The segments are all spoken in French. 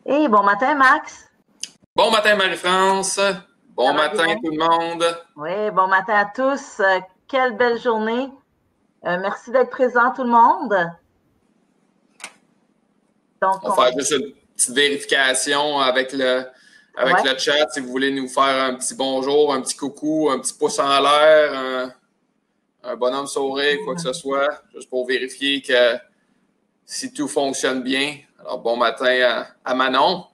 Hey, bon matin, Max. Bon matin, Marie-France. Bon Ça va matin, bien? tout le monde. Oui, bon matin à tous. Quelle belle journée. Merci d'être présent, tout le monde. Donc, On va faire juste une petite vérification avec ouais, le chat. Si vous voulez nous faire un petit bonjour, un petit coucou, un petit pouce en l'air, un bonhomme sourire, quoi que ce soit, juste pour vérifier que si tout fonctionne bien. Alors, bon matin à Manon,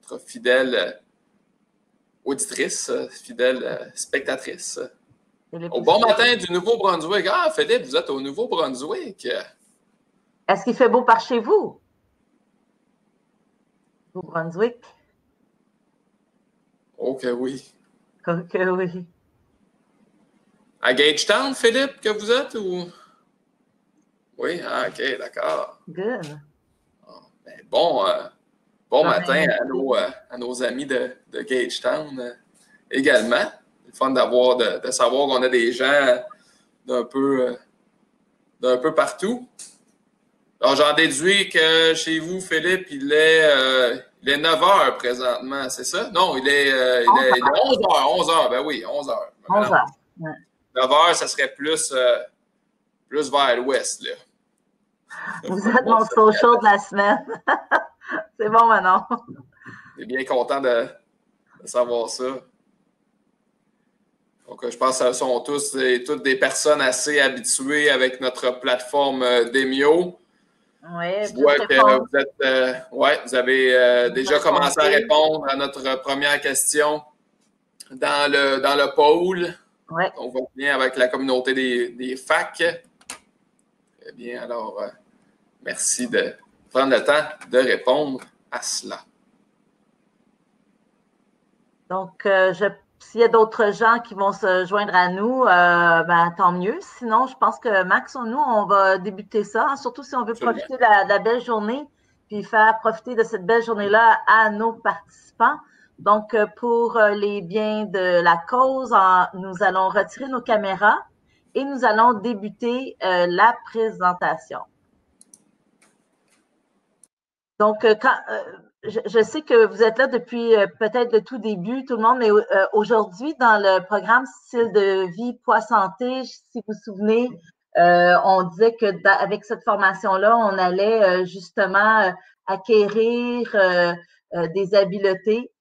notre fidèle auditrice, fidèle spectatrice. Philippe Au bon aussi. matin du Nouveau-Brunswick. Ah, Philippe, vous êtes au Nouveau-Brunswick. Est-ce qu'il fait beau par chez vous, au Brunswick? Oh que oui. Que oui. À Gagetown, Philippe, que vous êtes ou? Oui, ah, ok, d'accord. Good. Ben, bon Bon, matin à nos amis de Gagetown également. C'est le fun de savoir qu'on a des gens d'un peu, d'un peu partout. Alors, j'en déduis que chez vous, Philippe, il est 9 heures présentement, c'est ça? Non, il est 11 heures, 11 heures, ben oui, 11 heures. Mais 11 non, heures. Ouais. 9 heures, ça serait plus vers l'ouest, là. Vous Pas êtes bon, mon ça. social de la semaine. C'est bon, Manon. On est bien content de savoir ça. Donc, je pense que ce sont tous et toutes des personnes assez habituées avec notre plateforme Demio. Oui, Je juste vois que répondre. vous avez Vous déjà commencé à répondez. répondre à notre première question dans le poll. Oui. On va bien avec la communauté des facs. Très bien, alors, merci de prendre le temps de répondre à cela. Donc, s'il y a d'autres gens qui vont se joindre à nous, ben, tant mieux. Sinon, je pense que Max, nous, on va débuter ça, hein, surtout si on veut Absolument. profiter de la belle journée, puis faire profiter de cette belle journée-là à nos participants. Donc, pour les biens de la cause, nous allons retirer nos caméras et nous allons débuter la présentation. Donc, je sais que vous êtes là depuis peut-être le tout début, tout le monde, mais aujourd'hui, dans le programme Style de vie, poids santé, si vous vous souvenez, on disait que avec cette formation-là, on allait justement acquérir des habiletés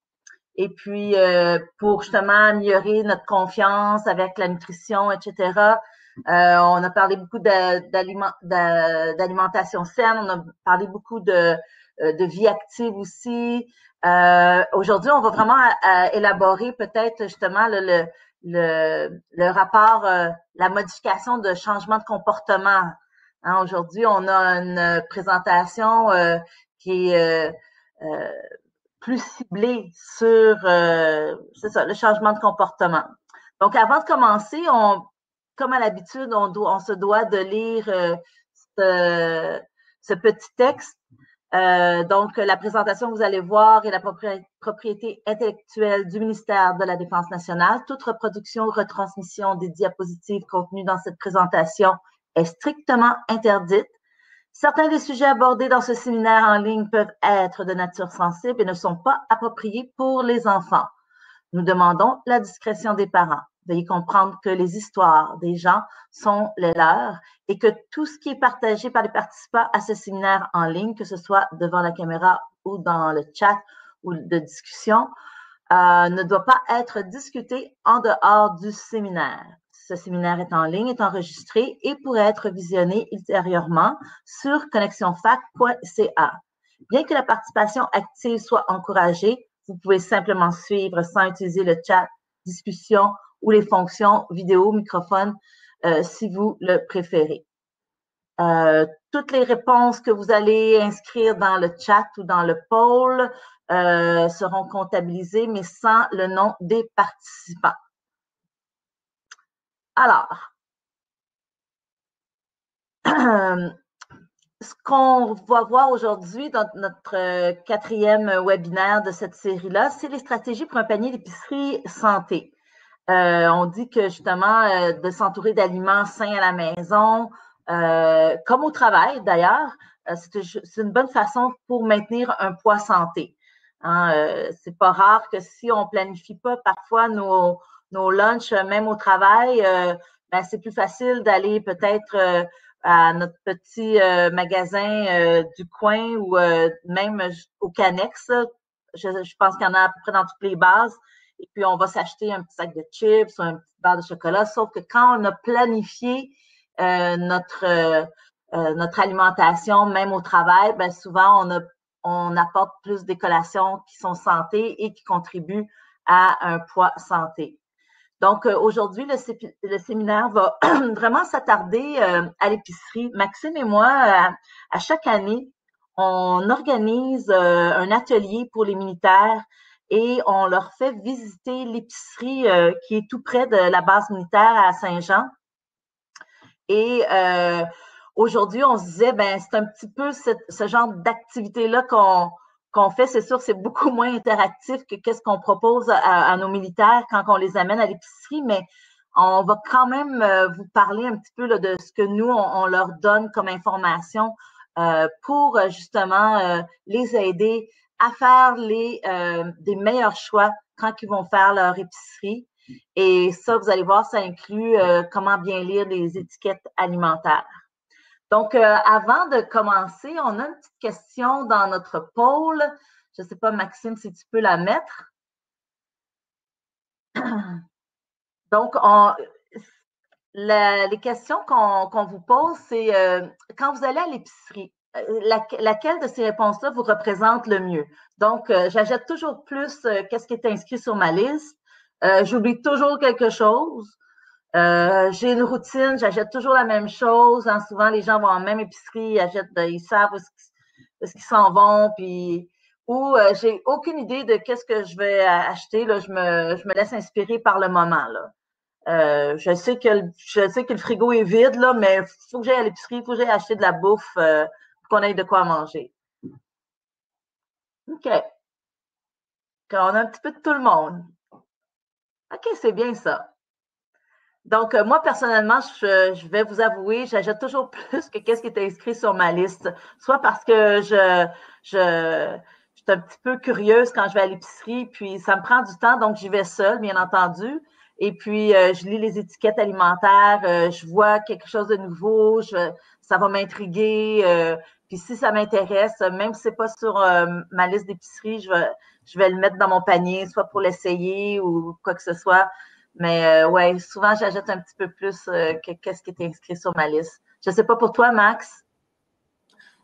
et puis pour justement améliorer notre confiance avec la nutrition, etc. On a parlé beaucoup d'alimentation saine, on a parlé beaucoup de vie active aussi. Aujourd'hui, on va vraiment élaborer peut-être justement le rapport, la modification de changement de comportement. Hein, aujourd'hui, on a une présentation qui est plus ciblée sur c'est ça, le changement de comportement. Donc, avant de commencer, comme à l'habitude, on se doit de lire ce petit texte. Donc, la présentation que vous allez voir est la propriété intellectuelle du ministère de la Défense nationale. Toute reproduction ou retransmission des diapositives contenues dans cette présentation est strictement interdite. Certains des sujets abordés dans ce séminaire en ligne peuvent être de nature sensible et ne sont pas appropriés pour les enfants. Nous demandons la discrétion des parents. Veuillez comprendre que les histoires des gens sont les leurs et que tout ce qui est partagé par les participants à ce séminaire en ligne, que ce soit devant la caméra ou dans le chat ou de discussion, ne doit pas être discuté en dehors du séminaire. Ce séminaire est en ligne, est enregistré et pourrait être visionné ultérieurement sur connexionfac.ca. Bien que la participation active soit encouragée, vous pouvez simplement suivre sans utiliser le chat, discussion ou les fonctions vidéo, microphone, si vous le préférez. Toutes les réponses que vous allez inscrire dans le chat ou dans le poll seront comptabilisées, mais sans le nom des participants. Alors, ce qu'on va voir aujourd'hui dans notre quatrième webinaire de cette série-là, c'est les stratégies pour un panier d'épicerie santé. On dit que justement, de s'entourer d'aliments sains à la maison, comme au travail d'ailleurs, c'est une bonne façon pour maintenir un poids santé. Hein, c'est pas rare que si on planifie pas parfois nos lunchs, même au travail, ben, c'est plus facile d'aller peut-être à notre petit magasin du coin ou même au Canex. Je pense qu'il y en a à peu près dans toutes les bases. Et puis, on va s'acheter un petit sac de chips ou un petit barre de chocolat. Sauf que quand on a planifié notre alimentation, même au travail, ben souvent, on apporte plus des collations qui sont santé et qui contribuent à un poids santé. Donc, aujourd'hui, le séminaire va vraiment s'attarder à l'épicerie. Maxime et moi, à chaque année, on organise un atelier pour les militaires et on leur fait visiter l'épicerie qui est tout près de la base militaire à Saint-Jean. Et aujourd'hui, on se disait, ben c'est un petit peu ce genre d'activité-là qu'on fait. C'est sûr, c'est beaucoup moins interactif que qu'est-ce qu'on propose à nos militaires quand on les amène à l'épicerie, mais on va quand même vous parler un petit peu là, de ce que nous, on leur donne comme information pour justement les aider à faire des meilleurs choix quand ils vont faire leur épicerie. Et ça, vous allez voir, ça inclut comment bien lire les étiquettes alimentaires. Donc, avant de commencer, on a une petite question dans notre pôle. Je ne sais pas, Maxime, si tu peux la mettre. Donc, les questions qu'on vous pose, c'est quand vous allez à l'épicerie, laquelle de ces réponses-là vous représente le mieux? Donc, j'achète toujours plus qu'est-ce qui est inscrit sur ma liste. J'oublie toujours quelque chose. J'ai une routine, j'achète toujours la même chose. Hein, souvent, les gens vont en même épicerie, ils savent où est-ce qu'ils s'en vont, puis ou j'ai aucune idée de qu'est-ce que je vais acheter. Là, je me laisse inspirer par le moment. Là. Je sais que le frigo est vide, là, mais il faut que j'aille à l'épicerie, il faut que j'aille acheter de la bouffe pour qu'on ait de quoi manger. OK. On a un petit peu de tout le monde. OK, c'est bien ça. Donc, moi, personnellement, je vais vous avouer, j'achète toujours plus que qu'est-ce qui est inscrit sur ma liste. Soit parce que je suis un petit peu curieuse quand je vais à l'épicerie, puis ça me prend du temps, donc j'y vais seule, bien entendu. Et puis, je lis les étiquettes alimentaires, je vois quelque chose de nouveau, ça va m'intriguer. Puis si ça m'intéresse, même si c'est pas sur ma liste d'épicerie, je vais le mettre dans mon panier, soit pour l'essayer ou quoi que ce soit. Mais ouais, souvent, j'achète un petit peu plus que qu'est-ce qui est inscrit sur ma liste. Je ne sais pas pour toi, Max.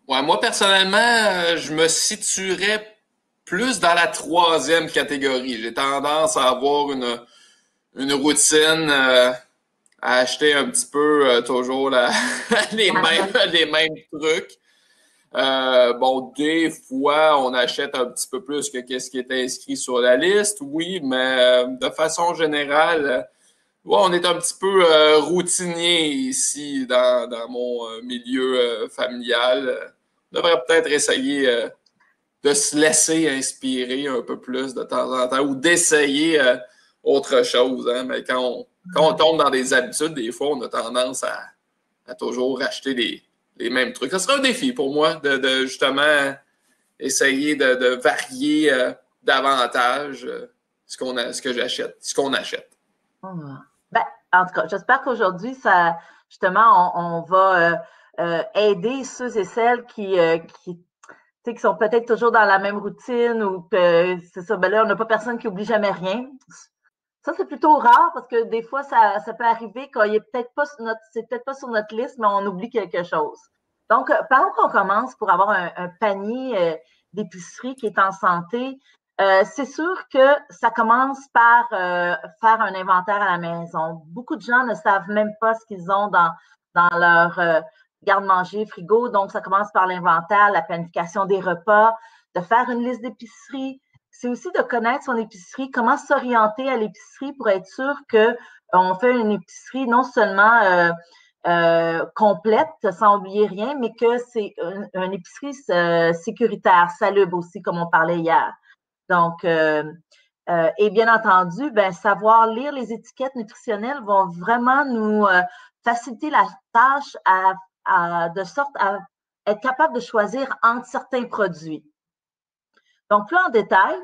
Ouais, moi, personnellement, je me situerais plus dans la troisième catégorie. J'ai tendance à avoir une routine, à acheter un petit peu toujours les mêmes trucs. Bon, des fois, on achète un petit peu plus que qu'est-ce qui est inscrit sur la liste, oui, mais de façon générale, ouais, on est un petit peu routinier ici dans mon milieu familial. On devrait peut-être essayer de se laisser inspirer un peu plus de temps en temps ou d'essayer autre chose. Hein? Mais quand on tombe dans des habitudes, des fois, on a tendance à toujours acheter les mêmes trucs. Ça serait un défi pour moi de justement essayer de varier davantage ce que j'achète, ce qu'on achète. Ben, en tout cas, j'espère qu'aujourd'hui, justement, on va aider ceux et celles qui sont peut-être toujours dans la même routine ou que c'est ça, ben là, on n'a pas personne qui oublie jamais rien. Ça, c'est plutôt rare parce que des fois, ça peut arriver qu'il est peut-être pas c'est peut-être pas sur notre liste, mais on oublie quelque chose. Donc, par où qu'on commence pour avoir un panier d'épicerie qui est en santé? C'est sûr que ça commence par faire un inventaire à la maison. Beaucoup de gens ne savent même pas ce qu'ils ont dans leur garde-manger, frigo. Donc, ça commence par l'inventaire, la planification des repas, de faire une liste d'épicerie. C'est aussi de connaître son épicerie, comment s'orienter à l'épicerie pour être sûr qu'on fait une épicerie non seulement complète, sans oublier rien, mais que c'est une épicerie sécuritaire, salubre aussi, comme on parlait hier. Donc, et bien entendu, ben, savoir lire les étiquettes nutritionnelles vont vraiment nous faciliter la tâche de sorte à être capable de choisir entre certains produits. Donc, plus en détail,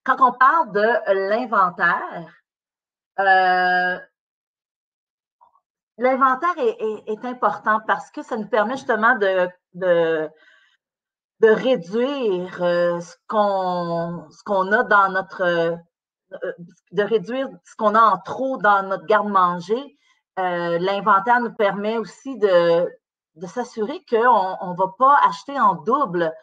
quand on parle de l'inventaire, l'inventaire est important parce que ça nous permet justement de réduire ce qu'on a dans notre de réduire ce qu'on a en trop dans notre garde-manger. L'inventaire nous permet aussi de s'assurer qu'on ne va pas acheter en double.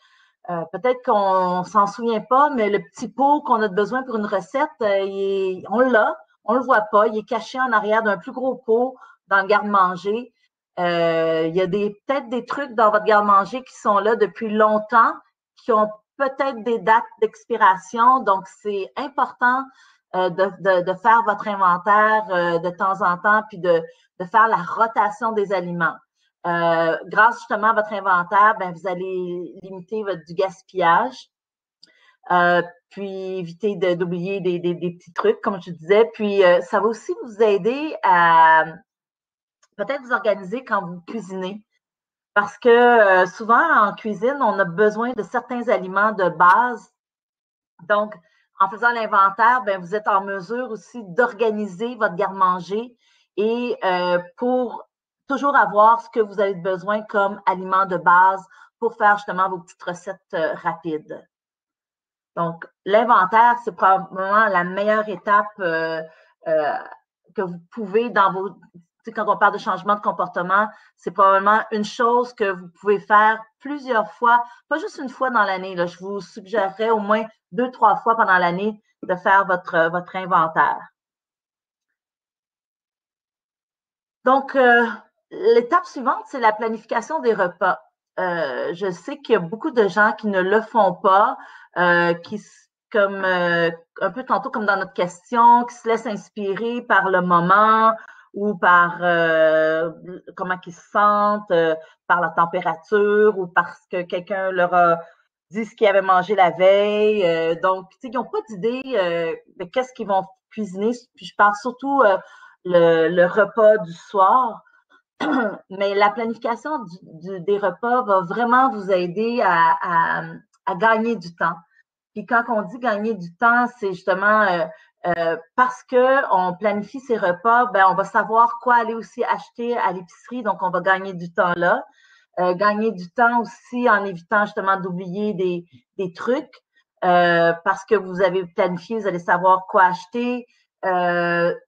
Peut-être qu'on ne s'en souvient pas, mais le petit pot qu'on a besoin pour une recette, on l'a, on ne le voit pas, il est caché en arrière d'un plus gros pot dans le garde-manger. Il y a peut-être des trucs dans votre garde-manger qui sont là depuis longtemps, qui ont peut-être des dates d'expiration. Donc, c'est important de faire votre inventaire de temps en temps, puis de faire la rotation des aliments. Grâce justement à votre inventaire, ben, vous allez limiter du gaspillage, puis éviter d'oublier des petits trucs, comme je disais. Puis, ça va aussi vous aider à peut-être vous organiser quand vous cuisinez. Parce que souvent, en cuisine, on a besoin de certains aliments de base. Donc, en faisant l'inventaire, ben, vous êtes en mesure aussi d'organiser votre garde-manger et pour toujours avoir ce que vous avez besoin comme aliment de base pour faire justement vos petites recettes rapides. Donc, l'inventaire, c'est probablement la meilleure étape que vous pouvez dans vos... Quand on parle de changement de comportement, c'est probablement une chose que vous pouvez faire plusieurs fois, pas juste une fois dans l'année. Je vous suggérerais au moins 2-3 fois pendant l'année de faire votre inventaire. Donc, l'étape suivante, c'est la planification des repas. Je sais qu'il y a beaucoup de gens qui ne le font pas, qui, comme un peu tantôt comme dans notre question, qui se laissent inspirer par le moment ou par comment ils se sentent, par la température ou parce que quelqu'un leur a dit ce qu'ils avaient mangé la veille. Donc, ils n'ont pas d'idée de qu'est-ce qu'ils vont cuisiner. Puis je parle surtout le repas du soir. Mais la planification des repas va vraiment vous aider à gagner du temps. Puis quand on dit gagner du temps, c'est justement parce qu'on planifie ses repas, ben on va savoir quoi aller aussi acheter à l'épicerie, donc on va gagner du temps là. Gagner du temps aussi en évitant justement d'oublier des trucs parce que vous avez planifié, vous allez savoir quoi acheter.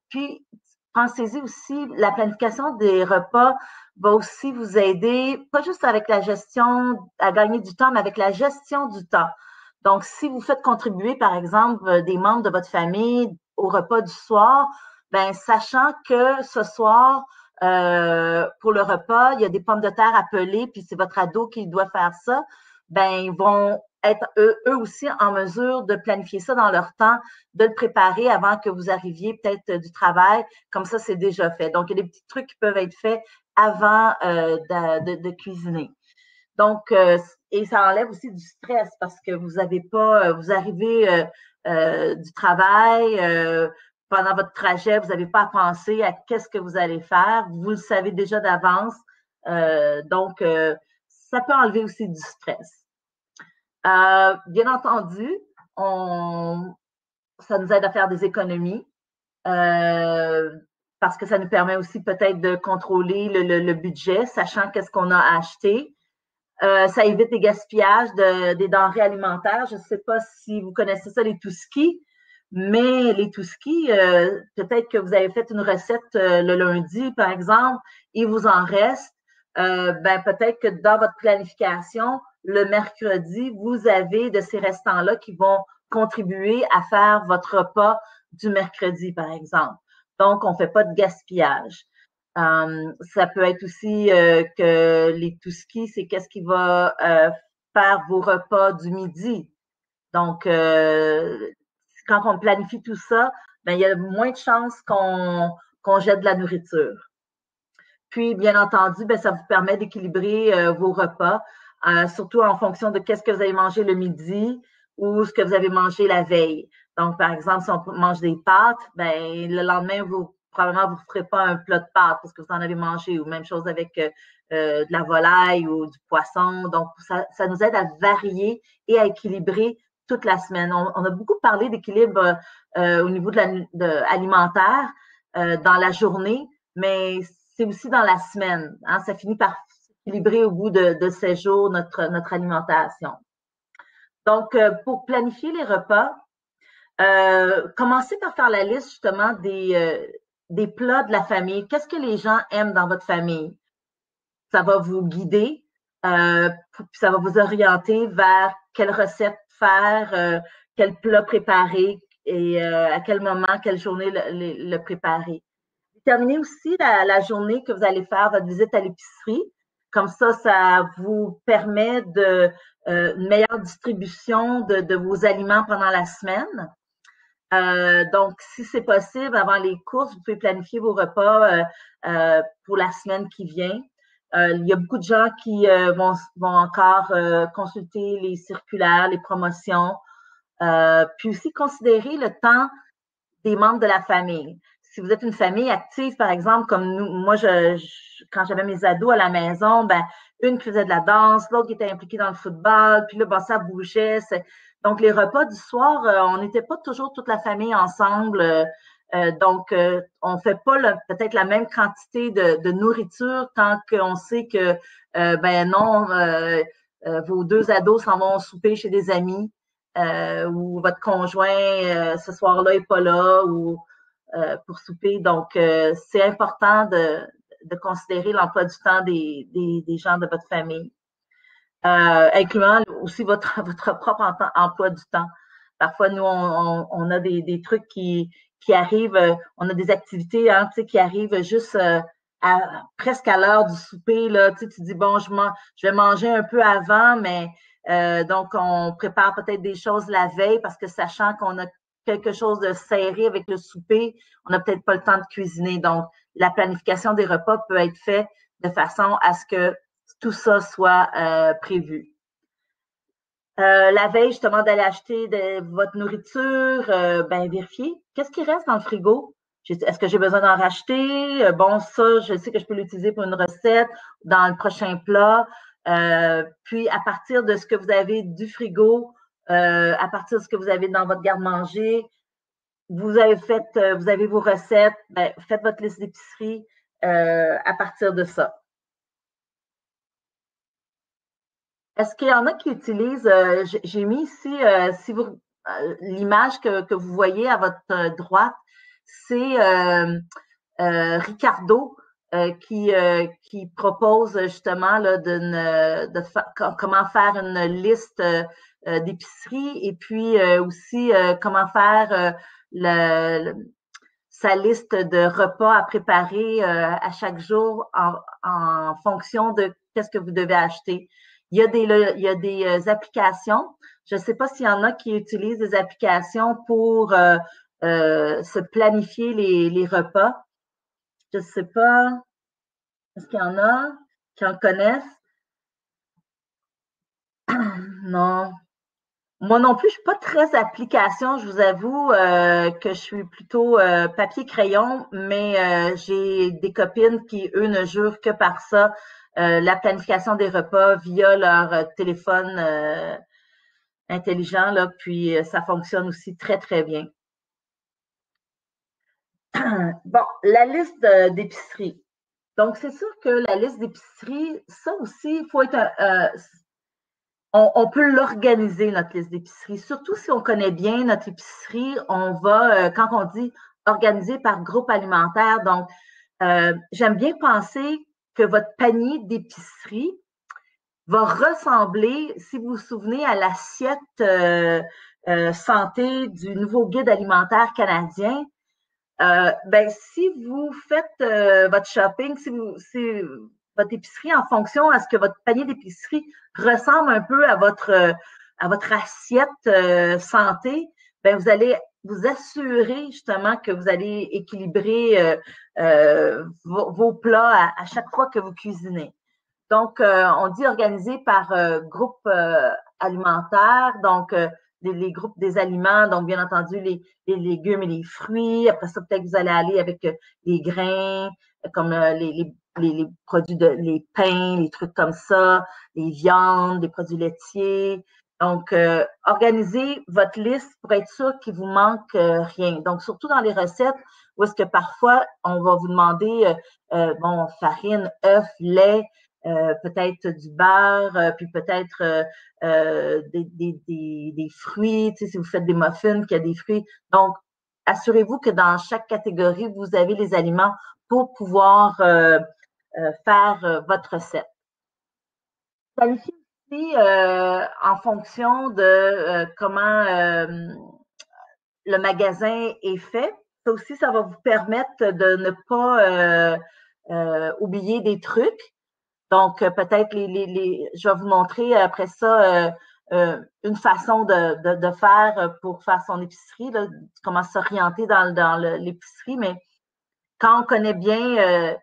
Puis, pensez-y aussi, la planification des repas va aussi vous aider, pas juste avec la gestion, à gagner du temps, mais avec la gestion du temps. Donc, si vous faites contribuer, par exemple, des membres de votre famille au repas du soir, ben, sachant que ce soir, pour le repas, il y a des pommes de terre à peler, puis c'est votre ado qui doit faire ça, ben, ils vont être eux aussi en mesure de planifier ça dans leur temps, de le préparer avant que vous arriviez peut-être du travail. Comme ça, c'est déjà fait. Donc, il y a des petits trucs qui peuvent être faits avant de cuisiner. Donc, et ça enlève aussi du stress parce que vous n'avez pas, vous arrivez du travail, pendant votre trajet, vous n'avez pas à penser à qu'est-ce que vous allez faire. Vous le savez déjà d'avance. Donc, ça peut enlever aussi du stress. Bien entendu, ça nous aide à faire des économies parce que ça nous permet aussi peut-être de contrôler le budget, sachant qu'est-ce qu'on a à acheter. Ça évite les gaspillages des denrées alimentaires. Je ne sais pas si vous connaissez ça, les touskis, mais les touskis, peut-être que vous avez fait une recette le lundi, par exemple, et vous en reste. Ben, peut-être que dans votre planification, le mercredi, vous avez de ces restants-là qui vont contribuer à faire votre repas du mercredi, par exemple. Donc, on ne fait pas de gaspillage. Ça peut être aussi que les touskis, c'est qu'est-ce qui va faire vos repas du midi. Donc, quand on planifie tout ça, ben, il y a moins de chances qu'on jette de la nourriture. Puis, bien entendu, ben, ça vous permet d'équilibrer vos repas, surtout en fonction de qu'est-ce que vous avez mangé le midi ou ce que vous avez mangé la veille. Donc, par exemple, si on mange des pâtes, ben, le lendemain, probablement, vous ne ferez pas un plat de pâtes parce que vous en avez mangé, ou même chose avec de la volaille ou du poisson. Donc, ça nous aide à varier et à équilibrer toute la semaine. On a beaucoup parlé d'équilibre au niveau alimentaire dans la journée, mais c'est aussi dans la semaine. Hein, ça finit par s'équilibrer au bout de ces jours, notre alimentation. Donc, pour planifier les repas, commencez par faire la liste justement des plats de la famille. Qu'est-ce que les gens aiment dans votre famille? Ça va vous guider, ça va vous orienter vers quelle recette faire, quel plat préparer et à quel moment, quelle journée le préparer. Déterminez aussi la journée que vous allez faire votre visite à l'épicerie. Comme ça vous permet une meilleure distribution de vos aliments pendant la semaine. Donc, si c'est possible, avant les courses, vous pouvez planifier vos repas pour la semaine qui vient. Il y a beaucoup de gens qui vont encore consulter les circulaires, les promotions, puis aussi considérer le temps des membres de la famille. Si vous êtes une famille active, par exemple, comme nous, moi, quand j'avais mes ados à la maison, ben, une qui faisait de la danse, l'autre qui était impliquée dans le football, puis là, ben, ça bougeait. Donc, les repas du soir, on n'était pas toujours toute la famille ensemble. Donc, on ne fait pas peut-être la même quantité de nourriture tant qu'on sait que, ben non, vos 2 ados s'en vont souper chez des amis ou votre conjoint ce soir-là n'est pas là ou pour souper. Donc, c'est important de considérer l'emploi du temps des gens de votre famille, incluant aussi votre propre emploi du temps. Parfois, nous, on a des trucs qui arrivent, on a des activités hein, qui arrivent juste presque à l'heure du souper. Là, tu dis, bon, je vais manger un peu avant, mais donc, on prépare peut-être des choses la veille parce que sachant qu'on a quelque chose de serré avec le souper, on n'a peut-être pas le temps de cuisiner. Donc, la planification des repas peut être faite de façon à ce que tout ça soit prévu. La veille, justement, d'aller acheter votre nourriture, ben vérifier qu'est-ce qui reste dans le frigo. Est-ce que j'ai besoin d'en racheter? Bon, ça, je sais que je peux l'utiliser pour une recette, dans le prochain plat. Puis, à partir de ce que vous avez du frigo, à partir de ce que vous avez dans votre garde-manger, vous avez vos recettes, ben, faites votre liste d'épicerie à partir de ça. Est-ce qu'il y en a qui utilisent, j'ai mis ici, si vous l'image que vous voyez à votre droite, c'est Ricardo qui propose justement là, comment faire une liste d'épicerie et puis aussi comment faire sa liste de repas à préparer à chaque jour en fonction de qu'est-ce que vous devez acheter. Il y a des applications. Je ne sais pas s'il y en a qui utilisent des applications pour se planifier les repas. Je ne sais pas. Est-ce qu'il y en a qui en connaissent? Non. Moi non plus, je ne suis pas très application. Je vous avoue que je suis plutôt papier-crayon, mais j'ai des copines qui, eux, ne jurent que par ça. La planification des repas via leur téléphone intelligent, là, puis ça fonctionne aussi très, très bien. Bon, la liste d'épicerie. Donc, c'est sûr que la liste d'épicerie, ça aussi, il faut être on peut l'organiser, notre liste d'épicerie. Surtout si on connaît bien notre épicerie, on va, quand on dit organiser par groupe alimentaire, donc j'aime bien penser que votre panier d'épicerie va ressembler, si vous vous souvenez, à l'assiette santé du nouveau guide alimentaire canadien. Ben, si vous faites votre shopping, si votre épicerie en fonction à ce que votre panier d'épicerie ressemble un peu à votre assiette santé, ben vous allez vous assurer justement que vous allez équilibrer vos plats à chaque fois que vous cuisinez. Donc, on dit organiser par groupe alimentaire, donc les groupes des aliments, donc bien entendu les légumes et les fruits. Après ça, peut-être que vous allez aller avec les grains, comme les produits les pains, les trucs comme ça, les viandes, les produits laitiers. Donc, organisez votre liste pour être sûr qu'il vous manque rien. Donc, surtout dans les recettes, où est-ce que parfois, on va vous demander, bon, farine, œufs, lait, peut-être du beurre, puis peut-être des fruits, tu sais, si vous faites des muffins, qu'il y a des fruits. Donc, assurez-vous que dans chaque catégorie, vous avez les aliments pour pouvoir faire votre recette. Planifiez aussi en fonction de comment le magasin est fait. Ça aussi, ça va vous permettre de ne pas oublier des trucs. Donc, peut-être je vais vous montrer après ça une façon de faire pour faire son épicerie, là, comment s'orienter dans l'épicerie. Mais quand on connaît bien,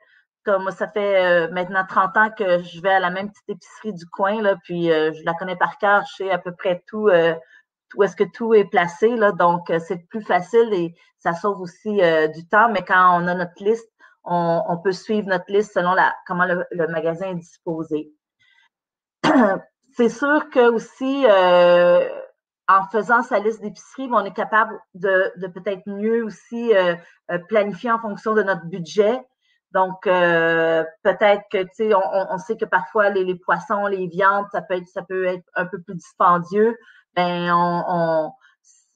comme ça fait maintenant 30 ans que je vais à la même petite épicerie du coin, là, puis je la connais par cœur, je sais à peu près tout, où est-ce que tout est placé, là, donc c'est plus facile et ça sauve aussi du temps, mais quand on a notre liste, on peut suivre notre liste selon comment le magasin est disposé. C'est sûr que aussi, en faisant sa liste d'épicerie, on est capable de peut-être mieux aussi planifier en fonction de notre budget. Donc, peut-être que, tu sais, on sait que parfois les poissons, les viandes, ça peut être un peu plus dispendieux. Ben,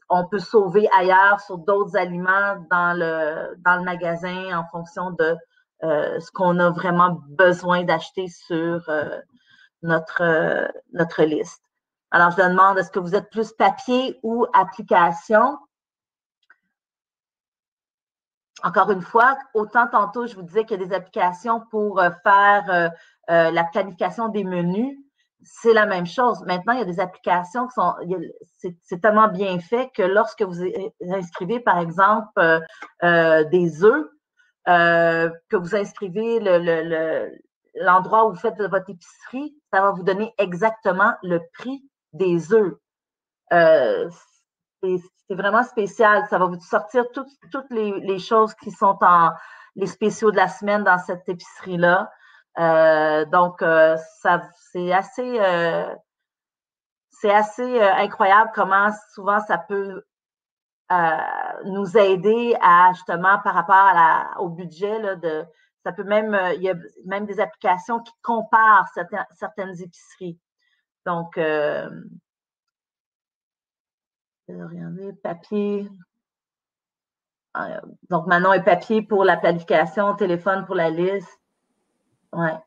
on peut sauver ailleurs sur d'autres aliments dans le magasin en fonction de ce qu'on a vraiment besoin d'acheter sur notre liste. Alors, je demande, est-ce que vous êtes plus papier ou application? Encore une fois, autant tantôt, je vous disais qu'il y a des applications pour faire la planification des menus. C'est la même chose. Maintenant, il y a des applications qui sont, c'est tellement bien fait que lorsque vous inscrivez, par exemple, des œufs, que vous inscrivez l'endroit où vous faites votre épicerie, ça va vous donner exactement le prix des œufs. C'est vraiment spécial. Ça va vous sortir toutes les choses qui sont les spéciaux de la semaine dans cette épicerie-là. Donc, c'est assez incroyable comment souvent ça peut nous aider à justement par rapport au budget là, ça peut même il y a même des applications qui comparent certaines épiceries. Donc regardez, papier. Donc Manon est papier pour la planification, téléphone pour la liste. Ouais.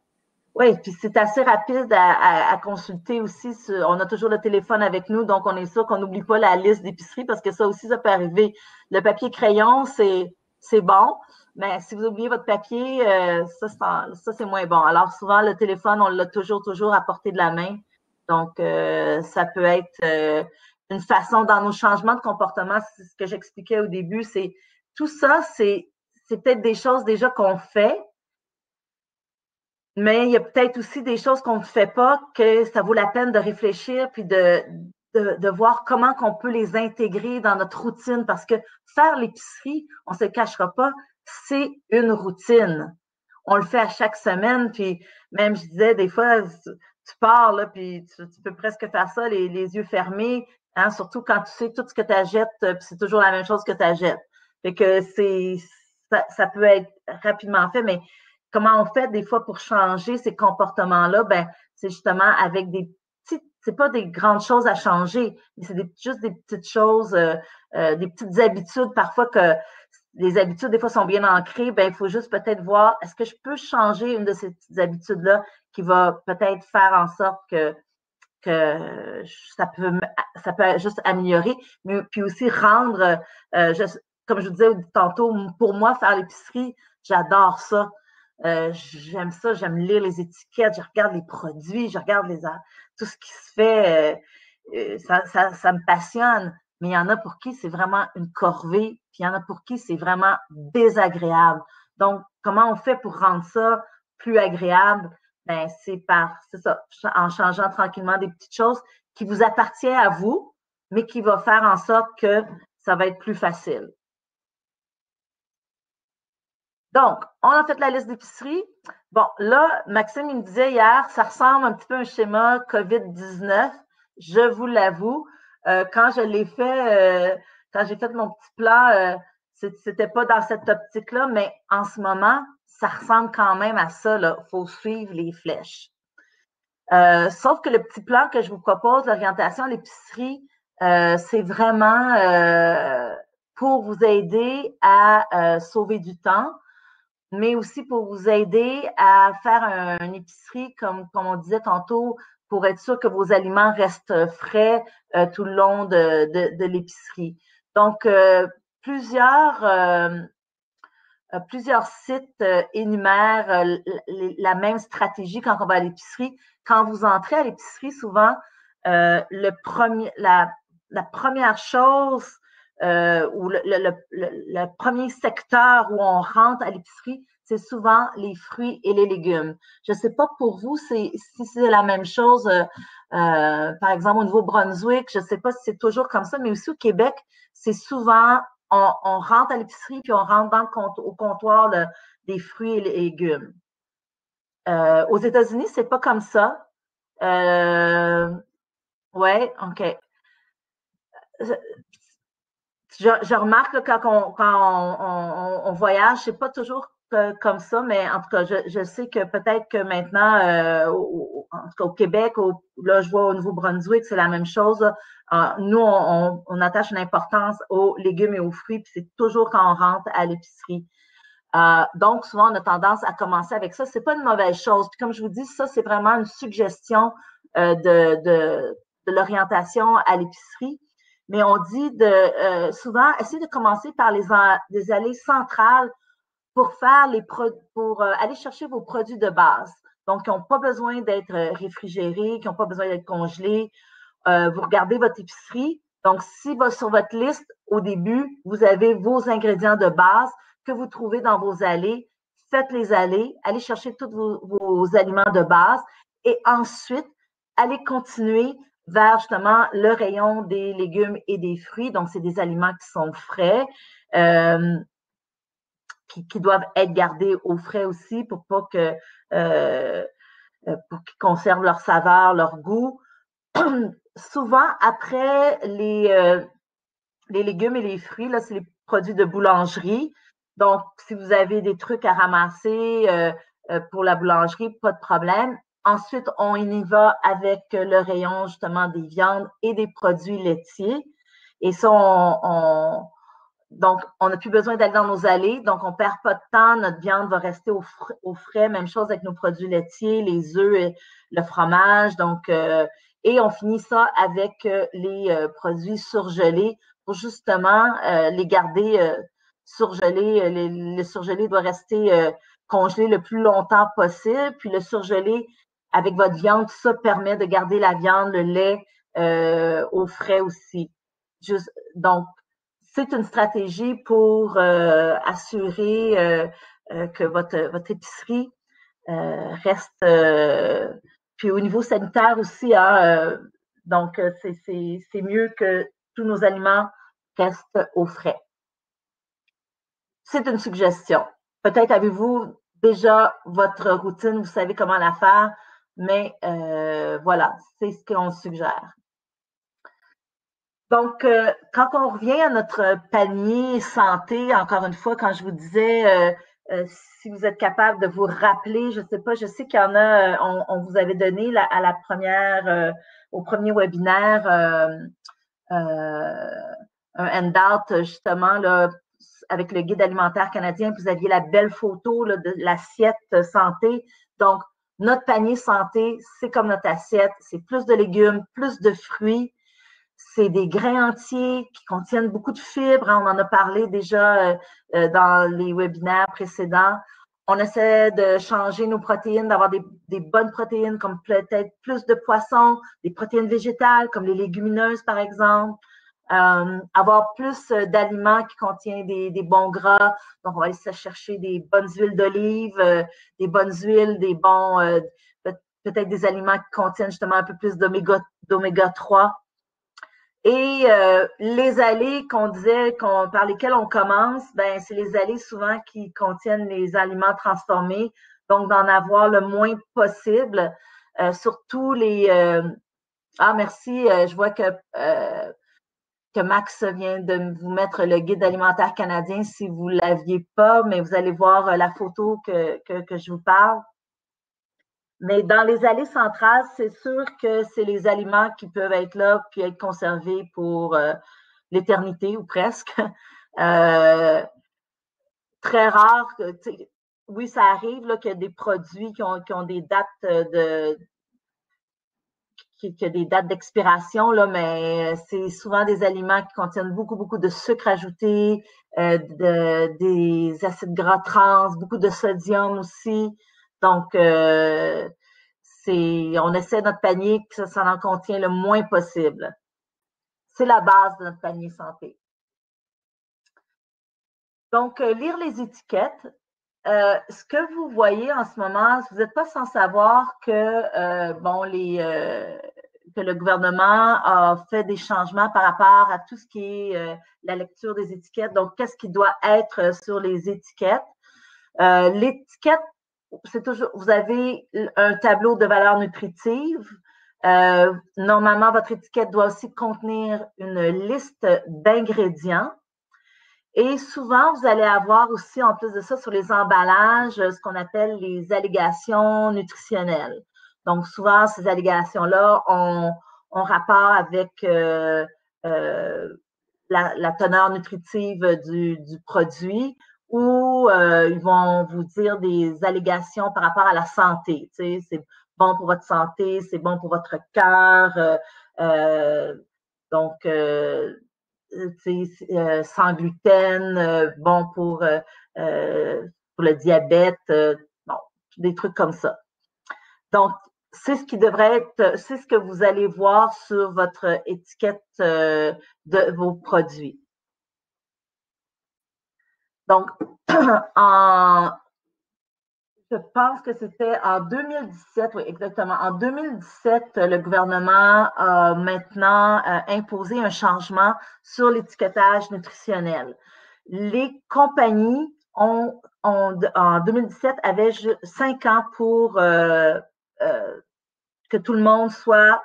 Oui, puis c'est assez rapide à consulter aussi. On a toujours le téléphone avec nous, donc on est sûr qu'on n'oublie pas la liste d'épicerie parce que ça aussi, ça peut arriver. Le papier crayon, c'est bon, mais si vous oubliez votre papier, ça, c'est moins bon. Alors souvent, le téléphone, on l'a toujours à portée de la main. Donc, ça peut être une façon dans nos changements de comportement, c'est ce que j'expliquais au début, c'est tout ça, c'est peut-être des choses déjà qu'on fait, mais il y a peut-être aussi des choses qu'on ne fait pas, que ça vaut la peine de réfléchir puis de voir comment qu'on peut les intégrer dans notre routine. Parce que faire l'épicerie, on ne se cachera pas, c'est une routine. On le fait à chaque semaine. Puis même, je disais, des fois, tu pars, là, puis tu peux presque faire ça, les yeux fermés, hein, surtout quand tu sais tout ce que tu achètes, puis c'est toujours la même chose que tu achètes. Fait que ça peut être rapidement fait, mais comment on fait des fois pour changer ces comportements-là? Ben, c'est justement avec des petites, c'est pas des grandes choses à changer, mais c'est juste des petites choses, des petites habitudes parfois que les habitudes, des fois, sont bien ancrées. Ben, il faut juste peut-être voir, est-ce que je peux changer une de ces petites habitudes-là qui va peut-être faire en sorte que ça peut juste améliorer, mais puis aussi rendre, comme je vous disais tantôt, pour moi, faire l'épicerie, j'adore ça. J'aime ça, j'aime lire les étiquettes, je regarde les produits, je regarde tout ce qui se fait. Ça me passionne, mais il y en a pour qui c'est vraiment une corvée, puis il y en a pour qui c'est vraiment désagréable. Donc, comment on fait pour rendre ça plus agréable? Ben, c'est ça, en changeant tranquillement des petites choses qui vous appartiennent à vous, mais qui va faire en sorte que ça va être plus facile. Donc, on a fait la liste d'épicerie. Bon, là, Maxime, il me disait hier, ça ressemble un petit peu à un schéma COVID-19. Je vous l'avoue. Quand je l'ai fait, quand j'ai fait mon petit plan, c'était pas dans cette optique-là, mais en ce moment, ça ressemble quand même à ça. Il faut suivre les flèches. Sauf que le petit plan que je vous propose, l'orientation à l'épicerie, c'est vraiment pour vous aider à sauver du temps, mais aussi pour vous aider à faire une épicerie, comme on disait tantôt, pour être sûr que vos aliments restent frais tout le long de l'épicerie. Donc, plusieurs sites énumèrent la même stratégie quand on va à l'épicerie. Quand vous entrez à l'épicerie, souvent, la première chose ou le premier secteur où on rentre à l'épicerie, c'est souvent les fruits et les légumes. Je ne sais pas pour vous si c'est la même chose, par exemple au Nouveau-Brunswick, je ne sais pas si c'est toujours comme ça, mais aussi au Québec, c'est souvent on rentre à l'épicerie puis on rentre au comptoir des fruits et légumes. Aux États-Unis, c'est pas comme ça. Ouais, OK. Je remarque là, quand on voyage, c'est pas toujours comme ça, mais en tout cas, je sais que peut-être que maintenant, en tout cas au Québec, là, je vois au Nouveau-Brunswick, c'est la même chose. Nous, on attache une importance aux légumes et aux fruits, puis c'est toujours quand on rentre à l'épicerie. Donc, souvent, on a tendance à commencer avec ça. C'est pas une mauvaise chose. Puis comme je vous dis, ça, c'est vraiment une suggestion de l'orientation à l'épicerie. Mais on dit souvent essayer de commencer par des allées centrales pour aller chercher vos produits de base. Donc, qui n'ont pas besoin d'être réfrigérés, qui n'ont pas besoin d'être congelés. Vous regardez votre épicerie. Donc, si sur votre liste, au début, vous avez vos ingrédients de base que vous trouvez dans vos allées, faites les allées, allez chercher tous vos aliments de base et ensuite, allez continuer vers justement le rayon des légumes et des fruits. Donc, c'est des aliments qui sont frais, qui doivent être gardés au frais aussi pour pas que pour qu'ils conservent leur saveur, leur goût. Souvent, après les légumes et les fruits, là, c'est les produits de boulangerie. Donc, si vous avez des trucs à ramasser pour la boulangerie, pas de problème. Ensuite, on y va avec le rayon justement des viandes et des produits laitiers. Et ça, donc, on n'a plus besoin d'aller dans nos allées, donc on ne perd pas de temps. Notre viande va rester au frais. Même chose avec nos produits laitiers, les œufs, et le fromage. Donc, et on finit ça avec les produits surgelés pour justement les garder surgelés. Le surgelé doit rester congelé le plus longtemps possible. Puis le surgelé avec votre viande, ça permet de garder la viande, le lait au frais aussi. Donc, c'est une stratégie pour assurer que votre épicerie reste. Puis au niveau sanitaire aussi, hein, donc c'est mieux que tous nos aliments restent au frais. C'est une suggestion. Peut-être avez-vous déjà votre routine, vous savez comment la faire, mais voilà, c'est ce qu'on suggère. Donc, quand on revient à notre panier santé, encore une fois, quand je vous disais, si vous êtes capable de vous rappeler, je sais pas, je sais qu'il y en a, on vous avait donné à la première, au premier webinaire, un handout justement là, avec le guide alimentaire canadien, vous aviez la belle photo là, de l'assiette santé. Donc, notre panier santé, c'est comme notre assiette, c'est plus de légumes, plus de fruits. C'est des grains entiers qui contiennent beaucoup de fibres. On en a parlé déjà dans les webinaires précédents. On essaie de changer nos protéines, d'avoir des bonnes protéines comme peut-être plus de poissons, des protéines végétales comme les légumineuses par exemple. Avoir plus d'aliments qui contiennent des bons gras. Donc, on va aller chercher des bonnes huiles d'olive, des bonnes huiles, peut-être des aliments qui contiennent justement un peu plus d'oméga 3. Et les allées qu'on disait, par lesquelles on commence, ben c'est les allées souvent qui contiennent les aliments transformés, donc d'en avoir le moins possible. Surtout les merci, je vois que Max vient de vous mettre le guide alimentaire canadien si vous ne l'aviez pas, mais vous allez voir la photo que je vous parle. Mais dans les allées centrales, c'est sûr que c'est les aliments qui peuvent être là puis être conservés pour l'éternité ou presque. Très rare. Oui, ça arrive là, qu'il y a des produits qui ont des dates qui a des dates d'expiration, là, mais c'est souvent des aliments qui contiennent beaucoup, beaucoup de sucre ajouté, des acides gras trans, beaucoup de sodium aussi. Donc, on essaie notre panier que ça en contient le moins possible. C'est la base de notre panier santé. Donc, lire les étiquettes. Ce que vous voyez en ce moment, vous n'êtes pas sans savoir que, que le gouvernement a fait des changements par rapport à tout ce qui est la lecture des étiquettes. Donc, qu'est-ce qui doit être sur les étiquettes? L'étiquette, c'est toujours, vous avez un tableau de valeurs nutritives. Normalement, votre étiquette doit aussi contenir une liste d'ingrédients. Et souvent, vous allez avoir aussi, en plus de ça, sur les emballages, ce qu'on appelle les allégations nutritionnelles. Donc, souvent, ces allégations-là ont rapport avec la teneur nutritive du produit ou ils vont vous dire des allégations par rapport à la santé. Tu sais, c'est bon pour votre santé, c'est bon pour votre cœur. Sans gluten, bon pour le diabète, bon, des trucs comme ça. Donc, c'est ce qui devrait être, c'est ce que vous allez voir sur votre étiquette de vos produits. Donc, je pense que c'était en 2017, oui, exactement. En 2017, le gouvernement a maintenant imposé un changement sur l'étiquetage nutritionnel. Les compagnies en 2017, avaient 5 ans pour que tout le monde soit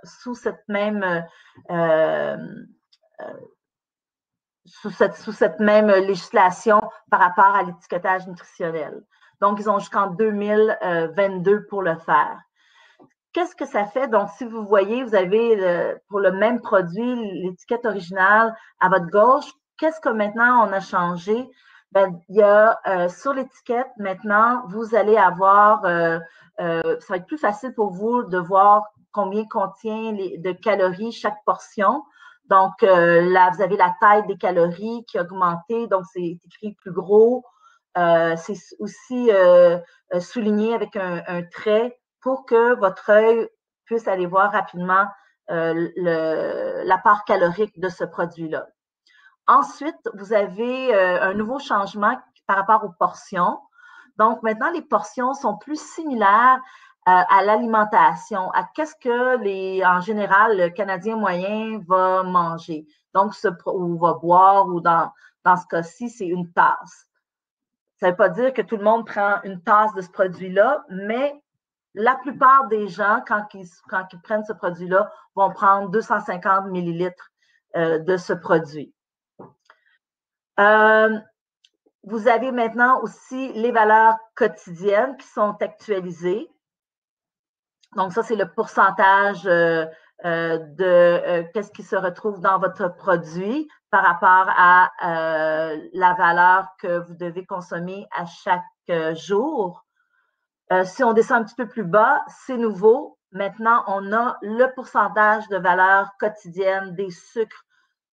sous cette même sous cette même législation par rapport à l'étiquetage nutritionnel. Donc, ils ont jusqu'en 2022 pour le faire. Qu'est-ce que ça fait? Donc, si vous voyez, vous avez pour le même produit l'étiquette originale à votre gauche. Qu'est-ce que maintenant on a changé? Ben, il y a sur l'étiquette, maintenant, vous allez avoir, ça va être plus facile pour vous de voir combien contient de calories chaque portion. Donc, là, vous avez la taille des calories qui a augmenté, donc c'est écrit plus gros. C'est aussi souligné avec un trait pour que votre œil puisse aller voir rapidement la part calorique de ce produit-là. Ensuite, vous avez un nouveau changement par rapport aux portions. Donc, maintenant, les portions sont plus similaires à l'alimentation, à qu'est-ce que en général, le Canadien moyen va manger. Donc, ou va boire, ou dans ce cas-ci, c'est une tasse. Ça ne veut pas dire que tout le monde prend une tasse de ce produit-là, mais la plupart des gens, quand ils prennent ce produit-là, vont prendre 250 millilitres de ce produit. Vous avez maintenant aussi les valeurs quotidiennes qui sont actualisées. Donc, ça, c'est le pourcentage de qu'est-ce qui se retrouve dans votre produit par rapport à la valeur que vous devez consommer à chaque jour. Si on descend un petit peu plus bas, c'est nouveau. Maintenant, on a le pourcentage de valeur quotidienne des sucres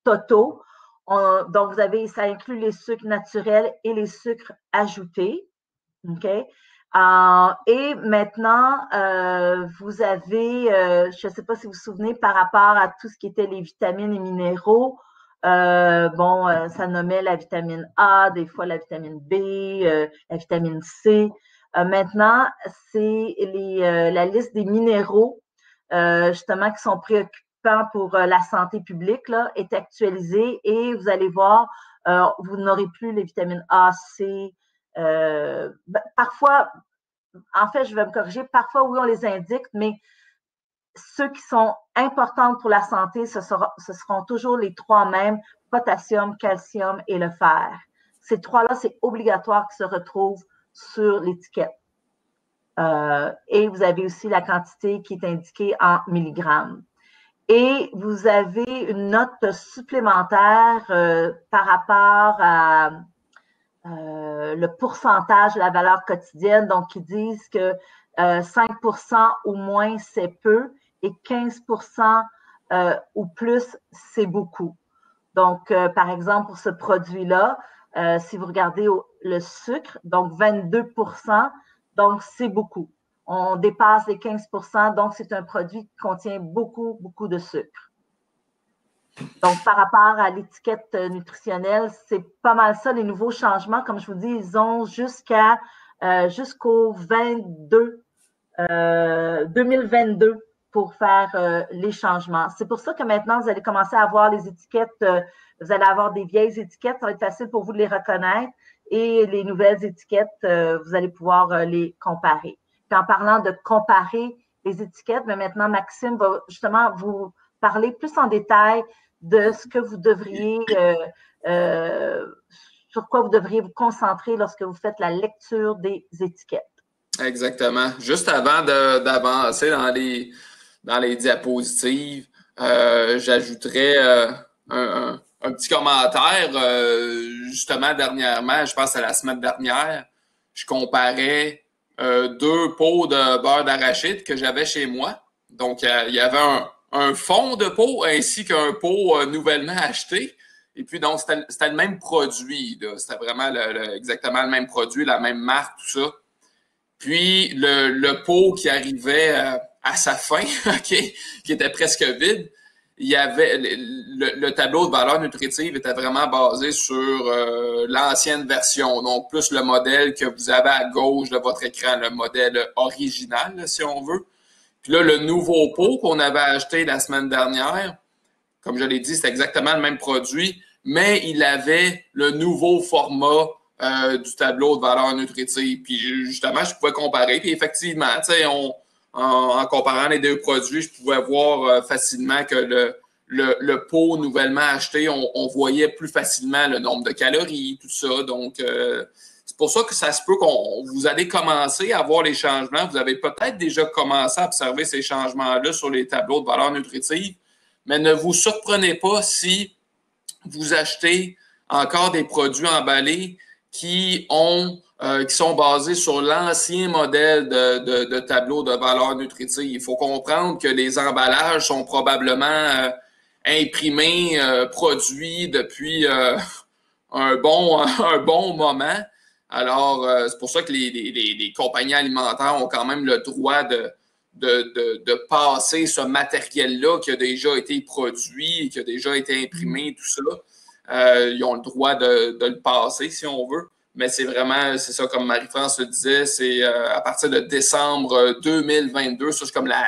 totaux. Donc, ça inclut les sucres naturels et les sucres ajoutés. OK? Et maintenant, vous avez, je ne sais pas si vous vous souvenez, par rapport à tout ce qui était les vitamines et minéraux, ça nommait la vitamine A, des fois la vitamine B, la vitamine C. Maintenant, c'est la liste des minéraux, justement, qui sont préoccupant pour la santé publique là, est actualisé et vous allez voir, vous n'aurez plus les vitamines A, C. Parfois, en fait, je vais me corriger, parfois oui, on les indique, mais ceux qui sont importants pour la santé, ce seront toujours les trois mêmes, potassium, calcium et le fer. Ces trois-là, c'est obligatoire qu'ils se retrouvent sur l'étiquette. Et vous avez aussi la quantité qui est indiquée en milligrammes. Et vous avez une note supplémentaire par rapport à le pourcentage de la valeur quotidienne, donc qui disent que 5% ou moins, c'est peu, et 15% ou plus, c'est beaucoup. Donc, par exemple, pour ce produit-là, si vous regardez le sucre, donc 22%, donc c'est beaucoup. On dépasse les 15%, donc c'est un produit qui contient beaucoup, beaucoup de sucre. Donc, par rapport à l'étiquette nutritionnelle, c'est pas mal ça, les nouveaux changements. Comme je vous dis, ils ont jusqu'au 2022 pour faire les changements. C'est pour ça que maintenant, vous allez commencer à avoir les étiquettes, vous allez avoir des vieilles étiquettes, ça va être facile pour vous de les reconnaître, et les nouvelles étiquettes, vous allez pouvoir les comparer. Puis en parlant de comparer les étiquettes, mais maintenant, Maxime va justement vous parler plus en détail de ce que vous devriez, sur quoi vous devriez vous concentrer lorsque vous faites la lecture des étiquettes. Exactement. Juste avant d'avancer dans les diapositives, j'ajouterais un petit commentaire. Justement, dernièrement, je pense à la semaine dernière, je comparais 2 pots de beurre d'arachide que j'avais chez moi. Donc, il y avait un fond de pot ainsi qu'un pot nouvellement acheté. Et puis, donc, c'était le même produit. C'était vraiment exactement le même produit, la même marque, tout ça. Puis, le pot qui arrivait à sa fin, OK, qui était presque vide, il y avait le tableau de valeur nutritive était vraiment basé sur l'ancienne version, donc plus le modèle que vous avez à gauche de votre écran, le modèle original, là, si on veut. Puis là, le nouveau pot qu'on avait acheté la semaine dernière, comme je l'ai dit, c'était exactement le même produit, mais il avait le nouveau format du tableau de valeur nutritive. Puis justement, je pouvais comparer. Puis effectivement, en comparant les deux produits, je pouvais voir facilement que le pot nouvellement acheté, on voyait plus facilement le nombre de calories, tout ça. Donc, c'est pour ça que ça se peut vous allez commencer à voir les changements. Vous avez peut-être déjà commencé à observer ces changements-là sur les tableaux de valeur nutritive, mais ne vous surprenez pas si vous achetez encore des produits emballés qui sont basés sur l'ancien modèle de tableau de valeur nutritive. Il faut comprendre que les emballages sont probablement imprimés, produits depuis un bon moment. Alors, c'est pour ça que les compagnies alimentaires ont quand même le droit de passer ce matériel-là qui a déjà été produit, qui a déjà été imprimé, tout ça. Ils ont le droit de le passer, si on veut. Mais c'est ça, comme Marie-France le disait, c'est à partir de décembre 2022, ça c'est comme la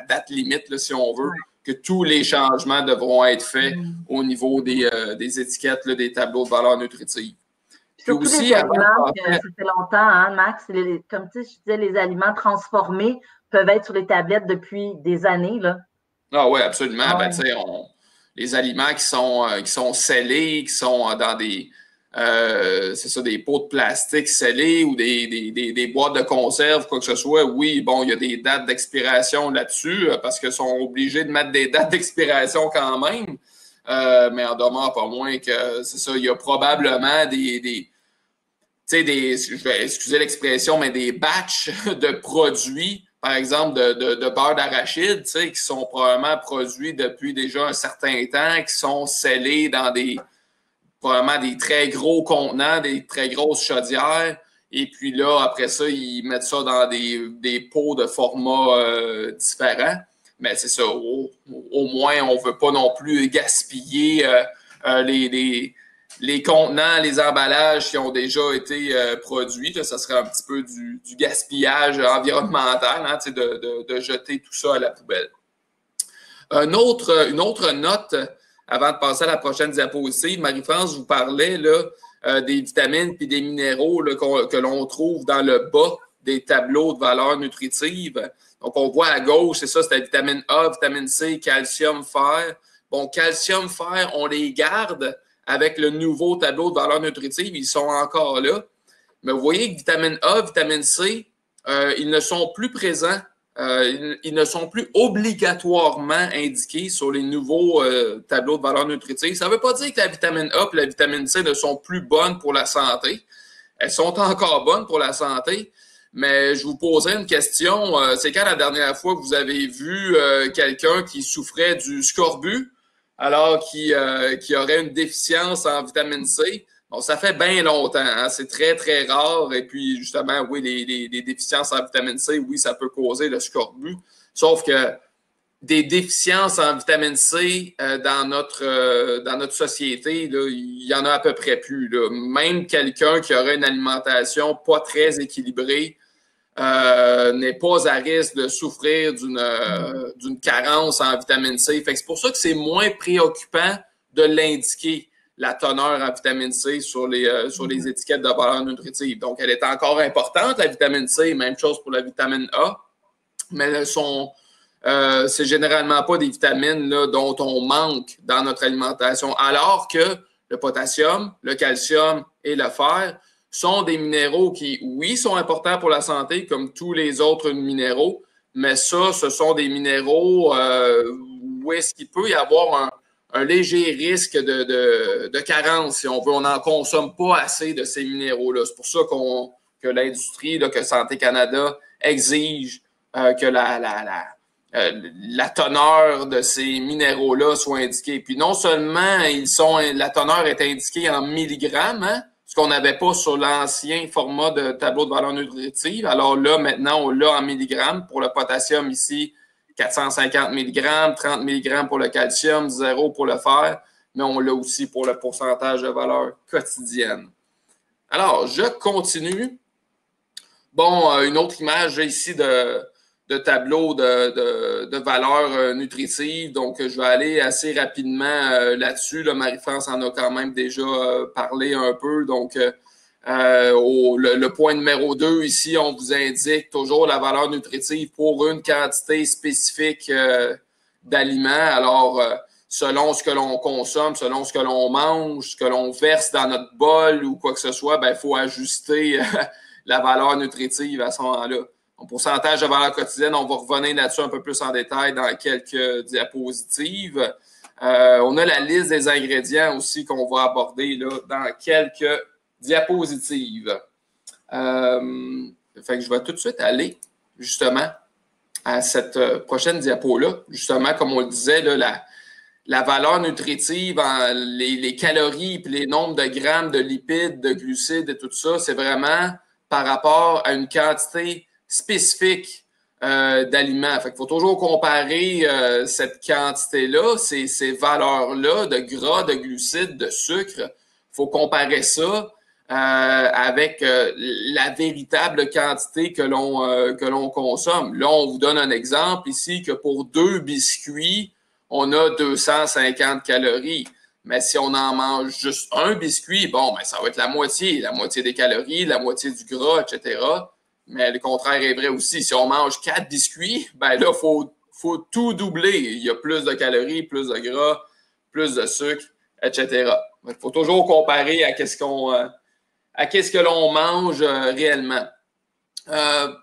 date limite, là, si on veut, que tous les changements devront être faits au niveau des étiquettes, là, des tableaux de valeur nutritive. Puis aussi, les aliments, ça fait longtemps, hein, Max, comme tu sais, je disais, les aliments transformés peuvent être sur les tablettes depuis des années, là. Ah oui, absolument. Ah, ben, tu sais, les aliments qui sont scellés, qui sont dans des pots de plastique scellés ou des boîtes de conserve, quoi que ce soit, oui, bon, il y a des dates d'expiration là-dessus parce qu'ils sont obligés de mettre des dates d'expiration quand même. Mais en demeure pas moins que c'est ça, il y a probablement je vais excuser l'expression, mais des batchs de produits, par exemple de beurre d'arachide, qui sont probablement produits depuis déjà un certain temps, qui sont scellés dans probablement des très gros contenants, des très grosses chaudières. Et puis là, après ça, ils mettent ça dans des pots de format différents. Mais c'est ça, au moins, on ne veut pas non plus gaspiller les contenants, les emballages qui ont déjà été produits. Là, ça serait un petit peu du gaspillage environnemental, hein, de jeter tout ça à la poubelle. Une autre note, avant de passer à la prochaine diapositive, Marie-France vous parlait là, des vitamines et des minéraux là, que l'on trouve dans le bas des tableaux de valeur nutritive. Donc, on voit à gauche, c'est ça, c'est la vitamine A, vitamine C, calcium, fer. Bon, calcium, fer, on les garde avec le nouveau tableau de valeur nutritive. Ils sont encore là. Mais vous voyez que vitamine A, vitamine C, ils ne sont plus présents. Ils ne sont plus obligatoirement indiqués sur les nouveaux tableaux de valeur nutritive. Ça ne veut pas dire que la vitamine A et la vitamine C ne sont plus bonnes pour la santé. Elles sont encore bonnes pour la santé. Mais je vous poserai une question. C'est quand la dernière fois que vous avez vu quelqu'un qui souffrait du scorbut, alors qui aurait une déficience en vitamine C? Bon, ça fait bien longtemps. Hein? C'est très, très rare. Et puis, justement, oui, les déficiences en vitamine C, oui, ça peut causer le scorbut. Sauf que des déficiences en vitamine C dans notre société, là, il y en a à peu près plus. Là. Même quelqu'un qui aurait une alimentation pas très équilibrée n'est pas à risque de souffrir d'une carence en vitamine C. Fait que c'est pour ça que c'est moins préoccupant de l'indiquer, la teneur en vitamine C sur les étiquettes de valeur nutritive. Donc, elle est encore importante, la vitamine C, même chose pour la vitamine A, mais c'est généralement pas des vitamines là, dont on manque dans notre alimentation, alors que le potassium, le calcium et le fer sont des minéraux qui, oui, sont importants pour la santé, comme tous les autres minéraux, mais ça, ce sont des minéraux où est-ce qu'il peut y avoir un léger risque de carence, si on veut. On n'en consomme pas assez de ces minéraux-là. C'est pour ça que l'industrie, là, que Santé Canada exige que la teneur de ces minéraux-là soit indiquée. Puis non seulement la teneur est indiquée en milligrammes, hein, ce qu'on n'avait pas sur l'ancien format de tableau de valeur nutritive. Alors là, maintenant, on l'a en milligrammes. Pour le potassium ici, 450 mg, 30 mg pour le calcium, 0 pour le fer, mais on l'a aussi pour le pourcentage de valeur quotidienne. Alors, je continue. Bon, une autre image ici de tableau de valeur nutritive. Donc, je vais aller assez rapidement là-dessus. Là, Marie-France en a quand même déjà parlé un peu. Donc, le point numéro 2, ici, on vous indique toujours la valeur nutritive pour une quantité spécifique d'aliments. Alors, selon ce que l'on consomme, selon ce que l'on mange, ce que l'on verse dans notre bol ou quoi que ce soit, ben, il faut ajuster la valeur nutritive à ce moment-là. En pourcentage de valeur quotidienne, on va revenir là-dessus un peu plus en détail dans quelques diapositives. On a la liste des ingrédients aussi qu'on va aborder là, dans quelques diapositives. Fait que je vais tout de suite aller justement à cette prochaine diapo-là. Justement, comme on le disait, là, la valeur nutritive, les calories et les nombres de grammes de lipides, de glucides et tout ça, c'est vraiment par rapport à une quantité spécifique d'aliments. Fait qu'il faut toujours comparer cette quantité-là, ces valeurs-là de gras, de glucides, de sucre. Il faut comparer ça avec la véritable quantité que l'on consomme. Là, on vous donne un exemple ici que pour 2 biscuits, on a 250 calories. Mais si on en mange juste un biscuit, bon, ben, ça va être la moitié des calories, la moitié du gras, etc. Mais le contraire est vrai aussi. Si on mange 4 biscuits, ben là, faut tout doubler. Il y a plus de calories, plus de gras, plus de sucre, etc. Il faut toujours comparer à qu'est-ce que l'on mange réellement.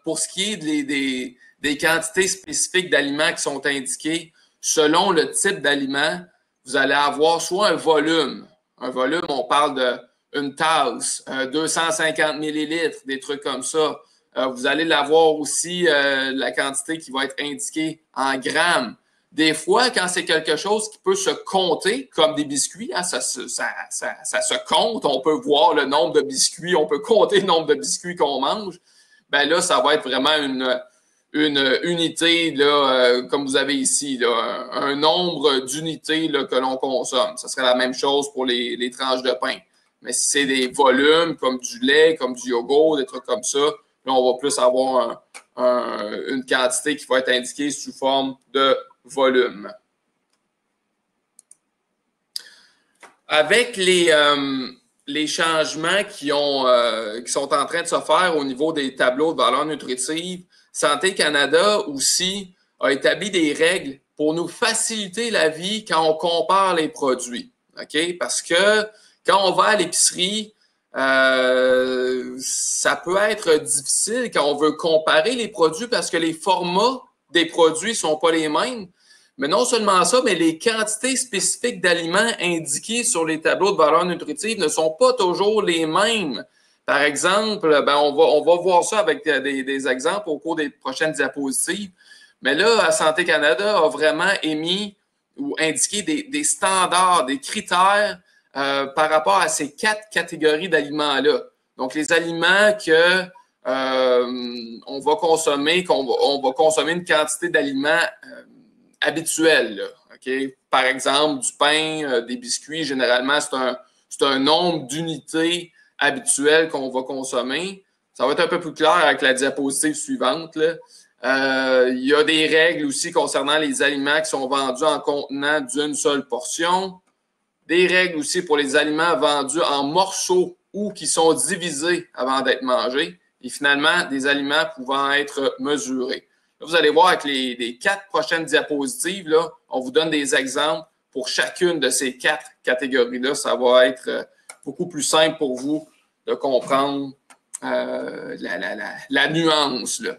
Pour ce qui est des quantités spécifiques d'aliments qui sont indiquées, selon le type d'aliment, vous allez avoir soit un volume. Un volume, on parle d'une tasse, 250 millilitres, des trucs comme ça. Vous allez l'avoir aussi, la quantité qui va être indiquée en grammes. Des fois, quand c'est quelque chose qui peut se compter, comme des biscuits, hein, ça se compte, on peut voir le nombre de biscuits, on peut compter le nombre de biscuits qu'on mange, ben là, ça va être vraiment une unité, là, comme vous avez ici, là, un nombre d'unités là, que l'on consomme. Ce serait la même chose pour les tranches de pain. Mais si c'est des volumes comme du lait, comme du yogourt, des trucs comme ça, là, on va plus avoir une quantité qui va être indiquée sous forme de volume. Avec les changements qui sont en train de se faire au niveau des tableaux de valeur nutritive, Santé Canada aussi a établi des règles pour nous faciliter la vie quand on compare les produits. OK? Parce que quand on va à l'épicerie, ça peut être difficile quand on veut comparer les produits parce que les formats des produits ne sont pas les mêmes. Mais non seulement ça, mais les quantités spécifiques d'aliments indiquées sur les tableaux de valeur nutritive ne sont pas toujours les mêmes. Par exemple, ben on va voir ça avec des exemples au cours des prochaines diapositives. Mais là, Santé Canada a vraiment émis ou indiqué des standards, des critères par rapport à ces 4 catégories d'aliments-là. Donc, les aliments que on va consommer, on va consommer une quantité d'aliments habituels. Là, okay? Par exemple, du pain, des biscuits, généralement, c'est un nombre d'unités habituelles qu'on va consommer. Ça va être un peu plus clair avec la diapositive suivante. Là. Il y a des règles aussi concernant les aliments qui sont vendus en contenant d'une seule portion. Des règles aussi pour les aliments vendus en morceaux ou qui sont divisés avant d'être mangés. Et finalement, des aliments pouvant être mesurés. Là, vous allez voir avec les 4 prochaines diapositives, là, on vous donne des exemples pour chacune de ces 4 catégories-là. Ça va être beaucoup plus simple pour vous de comprendre la nuance. Là.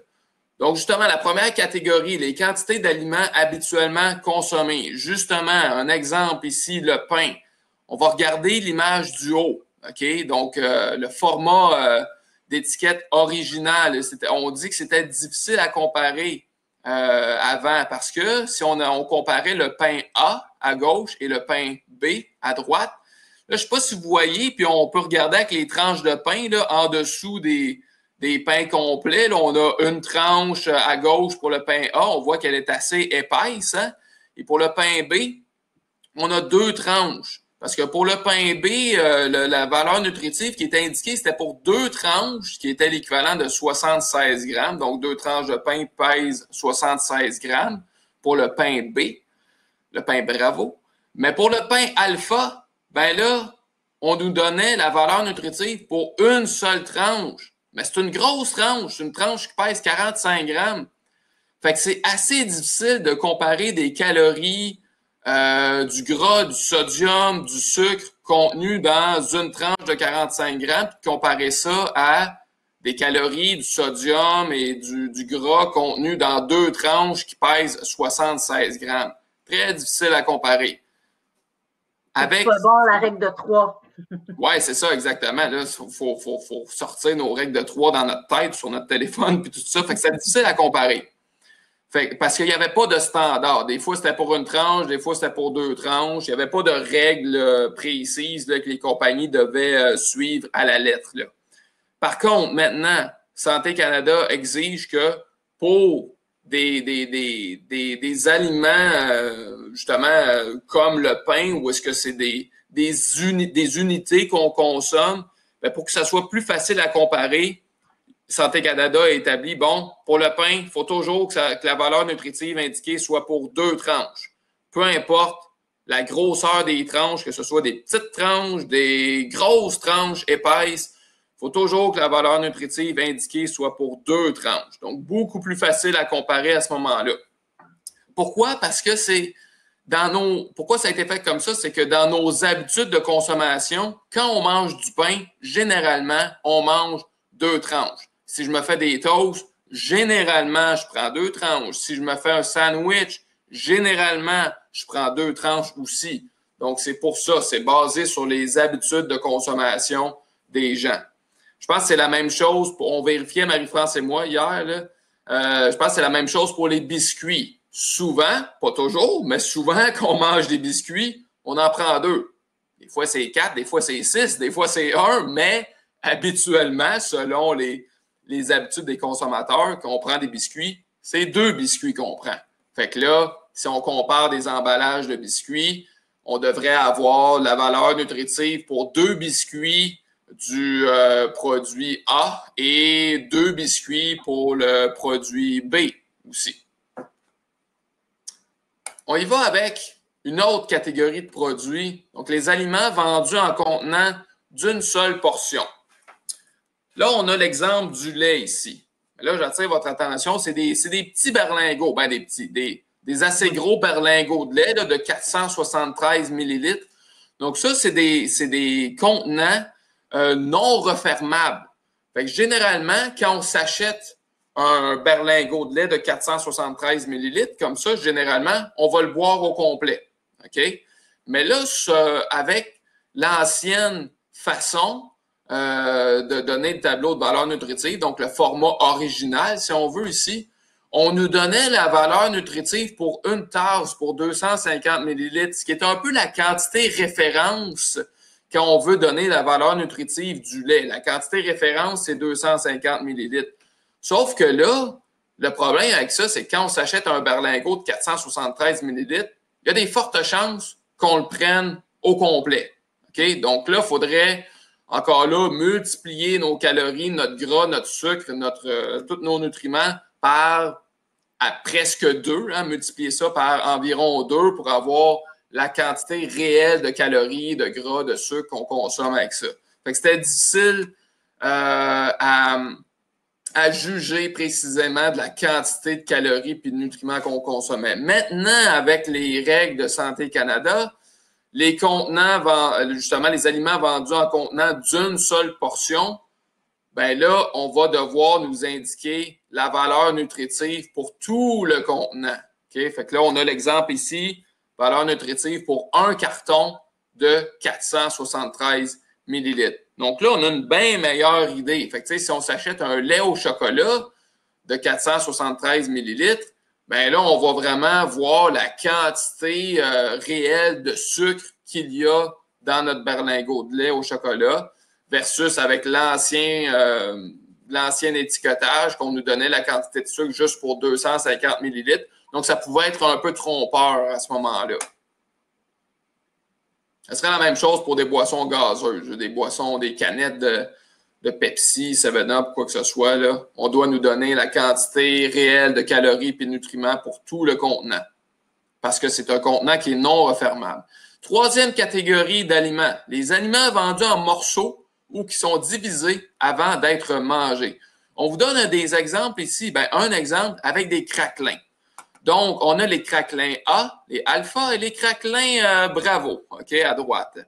Donc, justement, la première catégorie, les quantités d'aliments habituellement consommés. Justement, un exemple ici, le pain. On va regarder l'image du haut. OK? Donc, le format d'étiquette originale. On dit que c'était difficile à comparer avant parce que si on comparait le pain A à gauche et le pain B à droite, là, je ne sais pas si vous voyez, puis on peut regarder avec les tranches de pain là, en dessous des pains complets. Là, on a une tranche à gauche pour le pain A. On voit qu'elle est assez épaisse. Hein? Et pour le pain B, on a 2 tranches. Parce que pour le pain B, la valeur nutritive qui était indiquée, c'était pour 2 tranches, qui était l'équivalent de 76 grammes. Donc, 2 tranches de pain pèsent 76 grammes pour le pain B, le pain Bravo. Mais pour le pain Alpha, ben là, on nous donnait la valeur nutritive pour une seule tranche. Mais c'est une grosse tranche, c'est une tranche qui pèse 45 grammes. Fait que c'est assez difficile de comparer des calories, du gras, du sodium, du sucre contenu dans une tranche de 45 grammes, puis comparer ça à des calories, du sodium et du gras contenu dans 2 tranches qui pèsent 76 grammes. Très difficile à comparer. C'est pas bon, la règle de 3. Oui, c'est ça, exactement. Là, faut sortir nos règles de 3 dans notre tête, sur notre téléphone, puis tout ça. Fait que c'est difficile à comparer. Parce qu'il n'y avait pas de standard. Des fois, c'était pour une tranche, des fois, c'était pour 2 tranches. Il n'y avait pas de règles précises là, que les compagnies devaient suivre à la lettre. Là. Par contre, maintenant, Santé Canada exige que pour des aliments, justement, comme le pain, ou est-ce que c'est des unités qu'on consomme, bien, pour que ça soit plus facile à comparer, Santé Canada a établi, bon, pour le pain, il faut toujours que la valeur nutritive indiquée soit pour 2 tranches. Peu importe la grosseur des tranches, que ce soit des petites tranches, des grosses tranches épaisses, il faut toujours que la valeur nutritive indiquée soit pour 2 tranches. Donc, beaucoup plus facile à comparer à ce moment-là. Pourquoi? Parce que pourquoi ça a été fait comme ça? C'est que dans nos habitudes de consommation, quand on mange du pain, généralement, on mange 2 tranches. Si je me fais des toasts, généralement, je prends 2 tranches. Si je me fais un sandwich, généralement, je prends 2 tranches aussi. Donc, c'est pour ça, c'est basé sur les habitudes de consommation des gens. Je pense que c'est la même chose, on vérifiait Marie-France et moi hier, là, je pense que c'est la même chose pour les biscuits. Souvent, pas toujours, mais souvent, quand on mange des biscuits, on en prend 2. Des fois, c'est 4, des fois, c'est 6, des fois, c'est 1, mais habituellement, selon les habitudes des consommateurs, quand on prend des biscuits, c'est 2 biscuits qu'on prend. Fait que là, si on compare des emballages de biscuits, on devrait avoir la valeur nutritive pour 2 biscuits du produit A et 2 biscuits pour le produit B aussi. On y va avec une autre catégorie de produits. Donc, les aliments vendus en contenant d'une seule portion. Là, on a l'exemple du lait ici. Là, j'attire votre attention, c'est des petits berlingots, ben des assez gros berlingots de lait là, de 473 millilitres. Donc, ça, c'est des contenants non refermables. Fait que généralement, quand on s'achète un berlingot de lait de 473 millilitres, comme ça, généralement, on va le boire au complet. OK? Mais là, avec l'ancienne façon de donner le tableau de valeur nutritive, donc le format original, si on veut ici, on nous donnait la valeur nutritive pour une tasse pour 250 millilitres, ce qui est un peu la quantité référence quand on veut donner la valeur nutritive du lait. La quantité référence, c'est 250 millilitres. Sauf que là, le problème avec ça, c'est que quand on s'achète un berlingot de 473 millilitres, il y a des fortes chances qu'on le prenne au complet. OK? Donc là, il faudrait encore là multiplier nos calories, notre gras, notre sucre, tous nos nutriments par presque 2, hein, multiplier ça par environ 2 pour avoir la quantité réelle de calories, de gras, de sucre qu'on consomme avec ça. Fait que c'était difficile à juger précisément de la quantité de calories et de nutriments qu'on consommait. Maintenant, avec les règles de Santé Canada, les contenants, justement, les aliments vendus en contenant d'une seule portion, ben là, on va devoir nous indiquer la valeur nutritive pour tout le contenant. Okay? Fait que là, on a l'exemple ici, valeur nutritive pour un carton de 473 millilitres. Donc là, on a une bien meilleure idée. Fait que, si on s'achète un lait au chocolat de 473 millilitres, ben là, on va vraiment voir la quantité réelle de sucre qu'il y a dans notre berlingot de lait au chocolat versus avec l'ancien étiquetage qu'on nous donnait la quantité de sucre juste pour 250 millilitres. Donc, ça pouvait être un peu trompeur à ce moment-là. Ce serait la même chose pour des boissons gazeuses, des boissons, des canettes de Pepsi, 7-Up, quoi que ce soit. Là. On doit nous donner la quantité réelle de calories et de nutriments pour tout le contenant parce que c'est un contenant qui est non refermable. Troisième catégorie d'aliments, les aliments vendus en morceaux ou qui sont divisés avant d'être mangés. On vous donne des exemples ici. Ben, un exemple avec des craquelins. Donc, on a les craquelins A, les alpha et les craquelins Bravo, OK, à droite.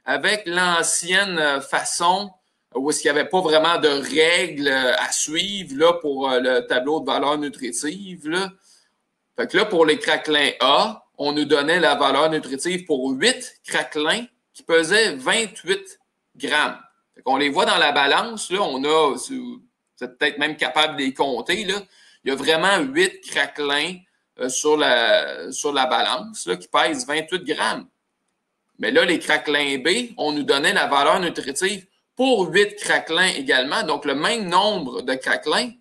Avec l'ancienne façon où est-ce qu'il n'y avait pas vraiment de règles à suivre là, pour le tableau de valeur nutritive. Là. Fait que là, pour les craquelins A, on nous donnait la valeur nutritive pour 8 craquelins qui pesaient 28 grammes. Fait qu'on les voit dans la balance, là, on a, vous êtes peut-être même capable de les compter, là. Il y a vraiment 8 craquelins sur la balance là, qui pèsent 28 grammes. Mais là, les craquelins B, on nous donnait la valeur nutritive pour 8 craquelins également, donc le même nombre de craquelins,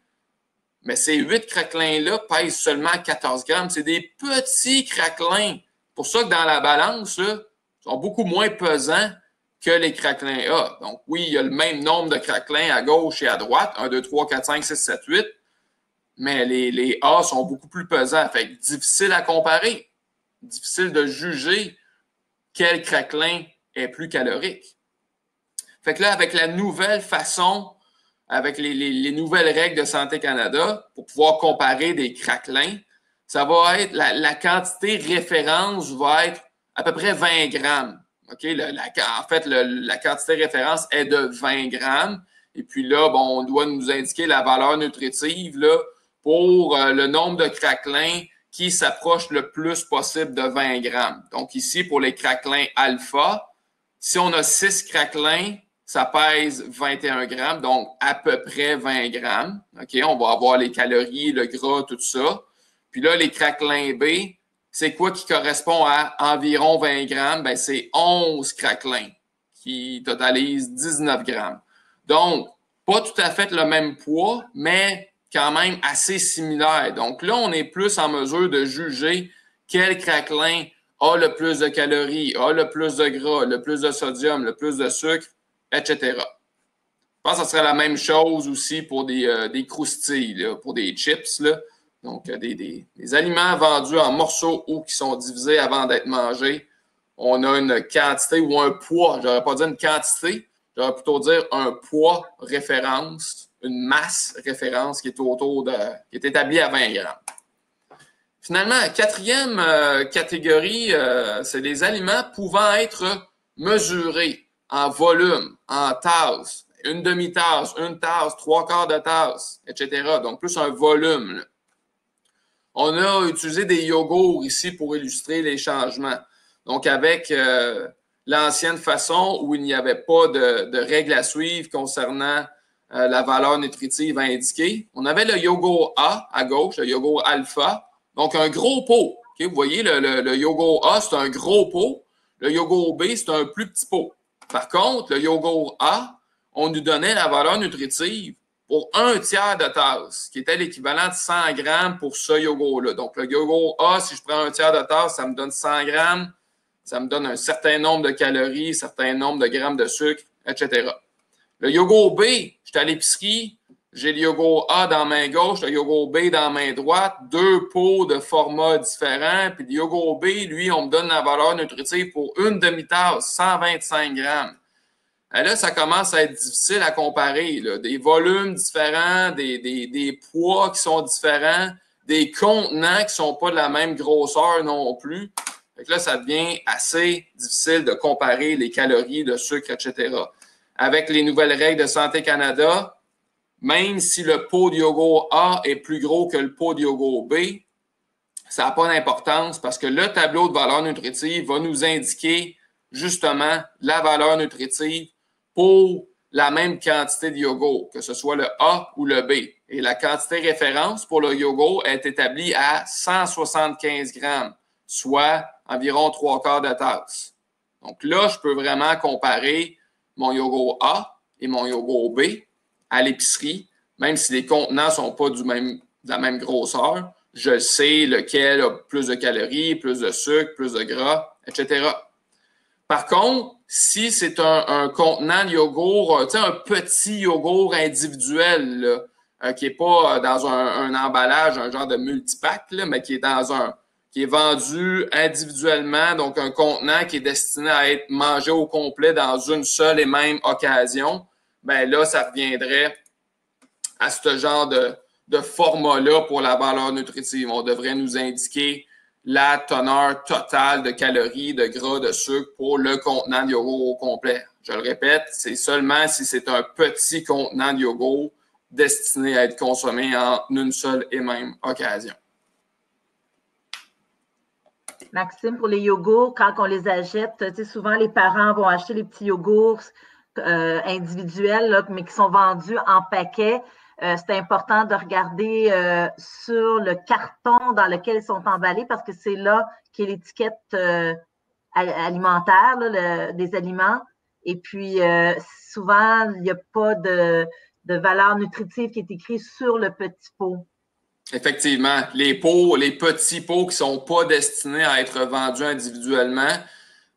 mais ces 8 craquelins-là pèsent seulement 14 grammes. C'est des petits craquelins. Pour ça que dans la balance, là, ils sont beaucoup moins pesants que les craquelins A. Donc oui, il y a le même nombre de craquelins à gauche et à droite, 1, 2, 3, 4, 5, 6, 7, 8, mais les A sont beaucoup plus pesants. Fait que difficile à comparer. Difficile de juger quel craquelin est plus calorique. Fait que là, avec la nouvelle façon, avec les nouvelles règles de Santé Canada, pour pouvoir comparer des craquelins, ça va être, la quantité référence va être à peu près 20 grammes. Okay? En fait, la quantité référence est de 20 grammes. Et puis là, bon, on doit nous indiquer la valeur nutritive là, pour le nombre de craquelins qui s'approche le plus possible de 20 grammes. Donc ici, pour les craquelins alpha, si on a 6 craquelins, ça pèse 21 grammes, donc à peu près 20 grammes. Okay? On va avoir les calories, le gras, tout ça. Puis là, les craquelins B, c'est quoi qui correspond à environ 20 grammes? Ben, c'est 11 craquelins qui totalisent 19 grammes. Donc, pas tout à fait le même poids, mais quand même assez similaire. Donc là, on est plus en mesure de juger quel craquelin a le plus de calories, a le plus de gras, le plus de sodium, le plus de sucre, etc. Je pense que ce serait la même chose aussi pour des croustilles, là, pour des chips. Là. Donc, des aliments vendus en morceaux ou qui sont divisés avant d'être mangés. On a une quantité ou un poids, je n'aurais pas dit une quantité, j'aurais plutôt dire un poids référence, une masse référence qui est établie à 20 grammes. Finalement, quatrième catégorie, c'est les aliments pouvant être mesurés en volume, en tasses, une demi-tasse, une tasse, 3/4 de tasse, etc. Donc, plus un volume, là. On a utilisé des yogourts ici pour illustrer les changements. Donc, avec l'ancienne façon où il n'y avait pas de règles à suivre concernant la valeur nutritive indiquée, on avait le yogourt A à gauche, le yogourt alpha, donc un gros pot. Okay? Vous voyez, le yogourt A, c'est un gros pot. Le yogourt B, c'est un plus petit pot. Par contre, le yogourt A, on nous donnait la valeur nutritive pour 1/3 de tasse, qui était l'équivalent de 100 grammes pour ce yogourt-là. Donc, le yogourt A, si je prends 1/3 de tasse, ça me donne 100 grammes. Ça me donne un certain nombre de calories, un certain nombre de grammes de sucre, etc. Le yogourt B, je suis à l'épicerie, j'ai le yogourt A dans la main gauche, le yogourt B dans la main droite, 2 pots de formats différents. Puis le yogourt B, lui, on me donne la valeur nutritive pour une demi-tasse, 125 grammes. Et là, ça commence à être difficile à comparer, là. Des volumes différents, des poids qui sont différents, des contenants qui ne sont pas de la même grosseur non plus. Fait que là, ça devient assez difficile de comparer les calories, le sucre, etc. Avec les nouvelles règles de Santé Canada, même si le pot de yogourt A est plus gros que le pot de yogourt B, ça n'a pas d'importance parce que le tableau de valeur nutritive va nous indiquer justement la valeur nutritive pour la même quantité de yogourt, que ce soit le A ou le B. Et la quantité référence pour le yogourt est établie à 175 grammes, soit environ 3/4 de tasse. Donc là, je peux vraiment comparer mon yogourt A et mon yogourt B à l'épicerie, même si les contenants ne sont pas de la même grosseur. Je sais lequel a plus de calories, plus de sucre, plus de gras, etc. Par contre, si c'est un contenant de yogourt, un petit yogourt individuel, là, qui n'est pas dans un emballage, un genre de multipack, là, mais qui est vendu individuellement, donc un contenant qui est destiné à être mangé au complet dans une seule et même occasion, ben là, ça reviendrait à ce genre de format-là pour la valeur nutritive. On devrait nous indiquer la teneur totale de calories, de gras, de sucre pour le contenant de yogourt au complet. Je le répète, c'est seulement si c'est un petit contenant de yogourt destiné à être consommé en une seule et même occasion. Maxime, pour les yogourts, quand on les achète, souvent les parents vont acheter les petits yogourts individuels, là, mais qui sont vendus en paquet. C'est important de regarder sur le carton dans lequel ils sont emballés parce que c'est là qu'est l'étiquette alimentaire là, des aliments. Et puis, souvent, il n'y a pas de valeur nutritive qui est écrite sur le petit pot. Effectivement, les petits pots qui ne sont pas destinés à être vendus individuellement,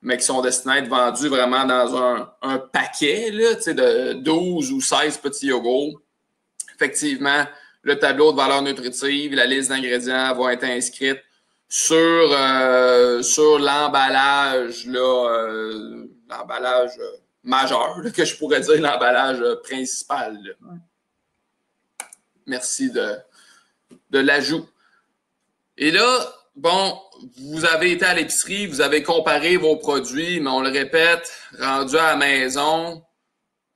mais qui sont destinés à être vendus vraiment dans un paquet là, de 12 ou 16 petits yogourts. Effectivement, le tableau de valeur nutritive, la liste d'ingrédients vont être inscrites sur l'emballage, l'emballage majeur, là, que je pourrais dire l'emballage principal. Là. Merci de l'ajout. Et là, bon, vous avez été à l'épicerie, vous avez comparé vos produits, mais on le répète, rendu à la maison,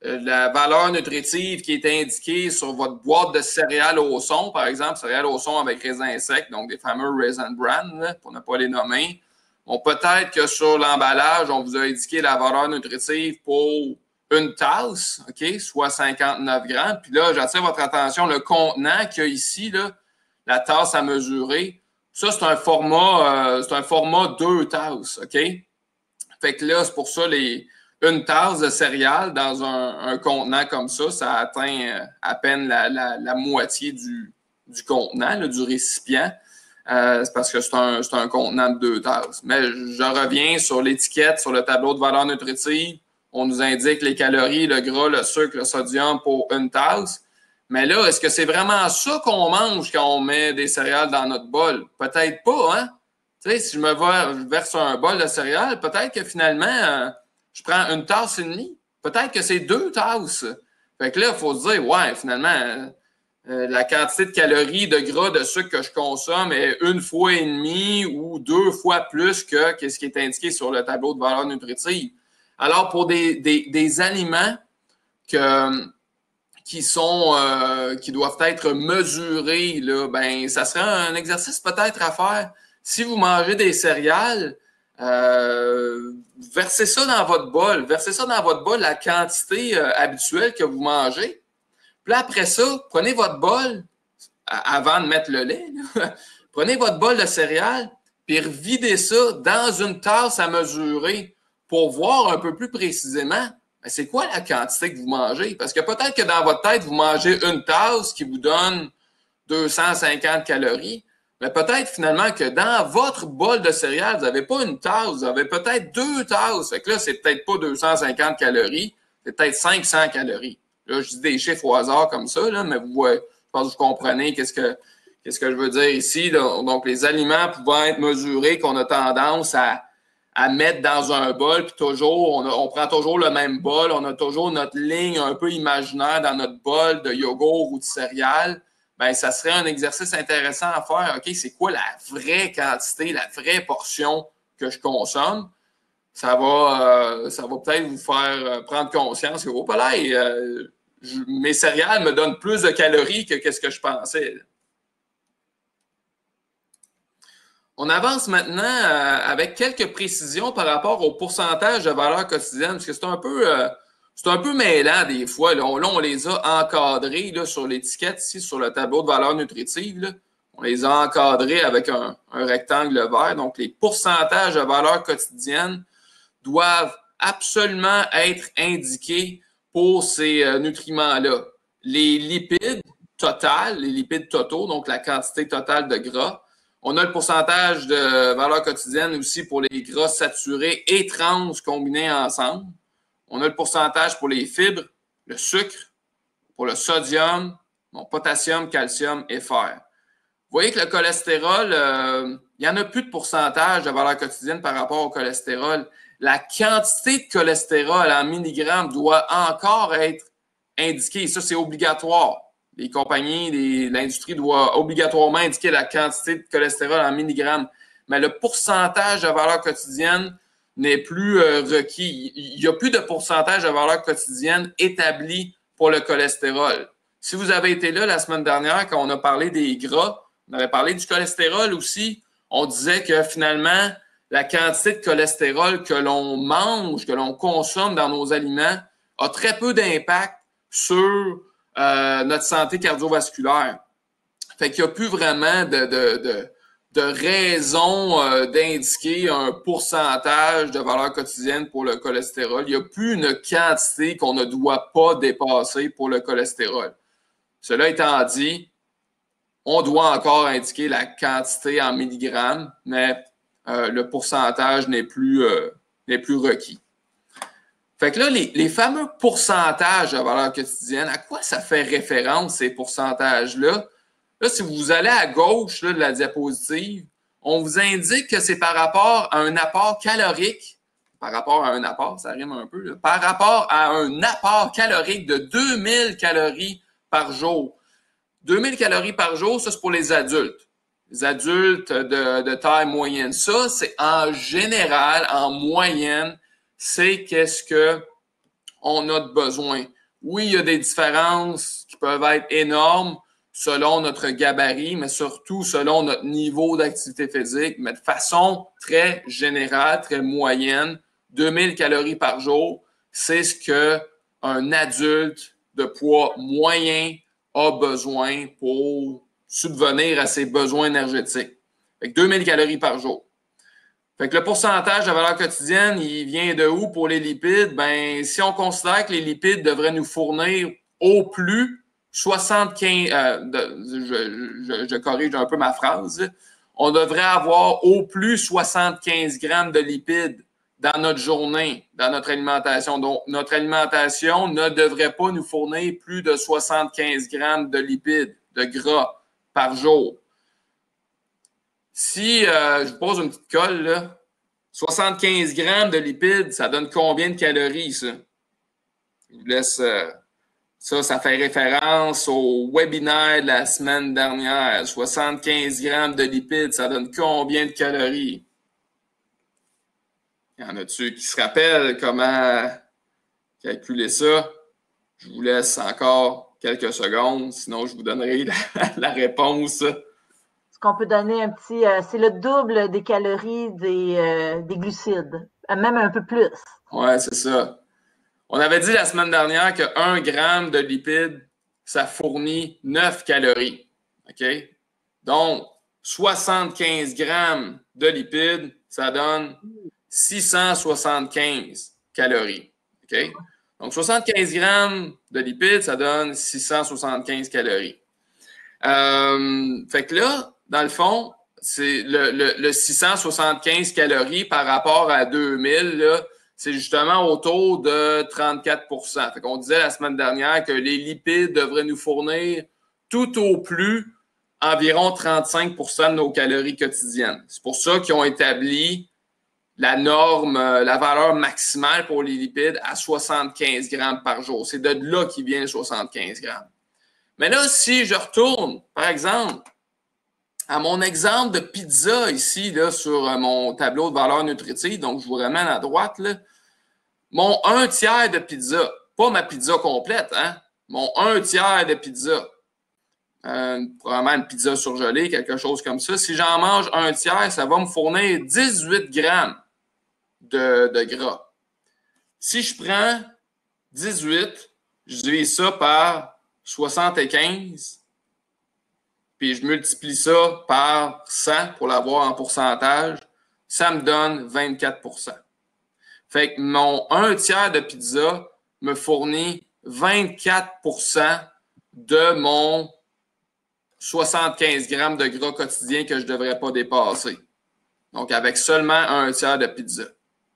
la valeur nutritive qui est indiquée sur votre boîte de céréales au son, par exemple, céréales au son avec raisins secs, donc des fameux Raisin Bran, là, pour ne pas les nommer. Bon, peut-être que sur l'emballage, on vous a indiqué la valeur nutritive pour une tasse, OK, soit 59 grammes. Puis là, j'attire votre attention, le contenant qu'il y a ici, là, la tasse à mesurer, ça, c'est un format 2 tasses, OK? Fait que là, c'est pour ça, une tasse de céréales dans un contenant comme ça atteint à peine la moitié du contenant, là, du récipient. C'est parce que c'est un contenant de 2 tasses. Mais je reviens sur l'étiquette, sur le tableau de valeur nutritive. On nous indique les calories, le gras, le sucre, le sodium pour une tasse. Mais là, est-ce que c'est vraiment ça qu'on mange quand on met des céréales dans notre bol? Peut-être pas, hein? Tu sais, si je me verse un bol de céréales, peut-être que finalement, je prends une tasse et demie. Peut-être que c'est 2 tasses. Fait que là, il faut se dire, ouais, finalement, la quantité de calories, de gras, de sucre que je consomme est 1,5 fois ou 2 fois plus que ce qui est indiqué sur le tableau de valeur nutritive. Alors, pour des aliments qui doivent être mesurés, là, ben, ça serait un exercice peut-être à faire. Si vous mangez des céréales, versez ça dans votre bol. Versez ça dans votre bol, la quantité habituelle que vous mangez. Puis là, après ça, prenez votre bol, avant de mettre le lait, là, prenez votre bol de céréales, puis revidez ça dans une tasse à mesurer pour voir un peu plus précisément c'est quoi la quantité que vous mangez. Parce que peut-être que dans votre tête, vous mangez une tasse qui vous donne 250 calories, mais peut-être finalement que dans votre bol de céréales, vous n'avez pas une tasse, vous avez peut-être 2 tasses. Fait que là, c'est peut-être pas 250 calories, c'est peut-être 500 calories. Là, je dis des chiffres au hasard comme ça, là, mais je pense que vous comprenez qu'est-ce que je veux dire ici. Donc, les aliments pouvant être mesurés, qu'on a tendance à mettre dans un bol, puis toujours, on prend toujours le même bol, on a toujours notre ligne un peu imaginaire dans notre bol de yogourt ou de céréales, bien, ça serait un exercice intéressant à faire. OK, c'est quoi la vraie quantité, la vraie portion que je consomme? Ça va peut-être vous faire prendre conscience que, oh, là, mes céréales me donnent plus de calories que ce que je pensais. On avance maintenant avec quelques précisions par rapport au pourcentage de valeur quotidienne, parce que c'est un peu mêlant des fois. Là, on les a encadrés là, sur l'étiquette ici, sur le tableau de valeur nutritive. Là. On les a encadrés avec un rectangle vert. Donc, les pourcentages de valeur quotidienne doivent absolument être indiqués pour ces nutriments-là. Les lipides totales, les lipides totaux, donc la quantité totale de gras. On a le pourcentage de valeur quotidienne aussi pour les gras saturés et trans combinés ensemble. On a le pourcentage pour les fibres, le sucre, pour le sodium, potassium, calcium et fer. Vous voyez que le cholestérol, il n'y en a plus de pourcentage de valeur quotidienne par rapport au cholestérol. La quantité de cholestérol en milligrammes doit encore être indiquée. Ça, c'est obligatoire. Les compagnies, l'industrie doit obligatoirement indiquer la quantité de cholestérol en milligrammes. Mais le pourcentage de valeur quotidienne n'est plus requis. Il n'y a plus de pourcentage de valeur quotidienne établi pour le cholestérol. Si vous avez été là la semaine dernière, quand on a parlé des gras, on avait parlé du cholestérol aussi, on disait que finalement, la quantité de cholestérol que l'on mange, que l'on consomme dans nos aliments, a très peu d'impact sur notre santé cardiovasculaire. Fait qu'il n'y a plus vraiment de raison d'indiquer un pourcentage de valeur quotidienne pour le cholestérol. Il n'y a plus une quantité qu'on ne doit pas dépasser pour le cholestérol. Cela étant dit, on doit encore indiquer la quantité en milligrammes, mais le pourcentage n'est plus requis. Fait que là, les fameux pourcentages de valeur quotidienne, à quoi ça fait référence, ces pourcentages-là? Là, si vous allez à gauche là, de la diapositive, on vous indique que c'est par rapport à un apport calorique, par rapport à un apport, ça rime un peu, là, par rapport à un apport calorique de 2000 calories par jour. 2000 calories par jour, ça, c'est pour les adultes. Les adultes de taille moyenne. Ça, c'est en général, en moyenne, c'est qu'est-ce qu'on a de besoin. Oui, il y a des différences qui peuvent être énormes selon notre gabarit, mais surtout selon notre niveau d'activité physique, mais de façon très générale, très moyenne, 2000 calories par jour, c'est ce qu'un adulte de poids moyen a besoin pour subvenir à ses besoins énergétiques. Fait que 2000 calories par jour. Fait que le pourcentage de valeur quotidienne, il vient de où pour les lipides? Ben, si on considère que les lipides devraient nous fournir au plus 75, je corrige un peu ma phrase, on devrait avoir au plus 75 grammes de lipides dans notre journée, dans notre alimentation. Donc, notre alimentation ne devrait pas nous fournir plus de 75 grammes de lipides, de gras par jour. Si je vous pose une petite colle, là, 75 grammes de lipides, ça donne combien de calories, ça? Je vous laisse... ça fait référence au webinaire de la semaine dernière. 75 grammes de lipides, ça donne combien de calories? Y en a-tu qui se rappellent comment calculer ça? Je vous laisse encore quelques secondes, sinon je vous donnerai la réponse. Est-ce qu'on peut donner un petit... c'est le double des calories des glucides, même un peu plus. Ouais, c'est ça. On avait dit la semaine dernière que 1 gramme de lipides, ça fournit 9 calories. OK? Donc, 75 grammes de lipides, ça donne 675 calories. OK? Donc, 75 grammes de lipides, ça donne 675 calories. Fait que là, dans le fond, c'est le 675 calories par rapport à 2000, là, c'est justement autour de 34 %. Fait qu'on disait la semaine dernière que les lipides devraient nous fournir tout au plus environ 35 % de nos calories quotidiennes. C'est pour ça qu'ils ont établi la norme, la valeur maximale pour les lipides à 75 grammes par jour. C'est de là qu'il vient 75 grammes. Mais là, si je retourne, par exemple, à mon exemple de pizza ici, là, sur mon tableau de valeur nutritive, donc je vous ramène à droite, là, mon 1/3 de pizza, pas ma pizza complète, hein, mon 1/3 de pizza, probablement une pizza surgelée, quelque chose comme ça, si j'en mange 1/3, ça va me fournir 18 grammes de gras. Si je prends 18, je divise ça par 75, puis je multiplie ça par 100 pour l'avoir en pourcentage, ça me donne 24 %. Fait que mon 1/3 de pizza me fournit 24 % de mon 75 grammes de gras quotidien que je ne devrais pas dépasser. Donc, avec seulement 1/3 de pizza.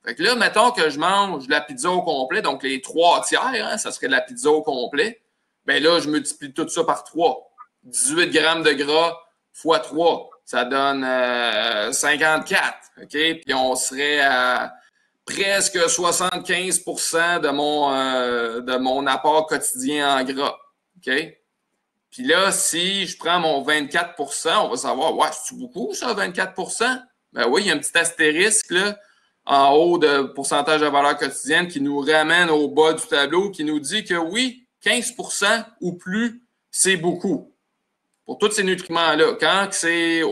Fait que là, mettons que je mange la pizza au complet, donc les 3/4, hein, ça serait de la pizza au complet. Bien là, je multiplie tout ça par 3. 18 grammes de gras fois 3, ça donne 54. OK? Puis on serait à presque 75 % de mon apport quotidien en gras. OK? Puis là, si je prends mon 24 %, on va savoir, ouais, c'est beaucoup ça, 24 %? Ben oui, il y a un petit astérisque là, en haut de pourcentage de valeur quotidienne qui nous ramène au bas du tableau, qui nous dit que oui, 15 % ou plus, c'est beaucoup. Pour tous ces nutriments-là, quand c'est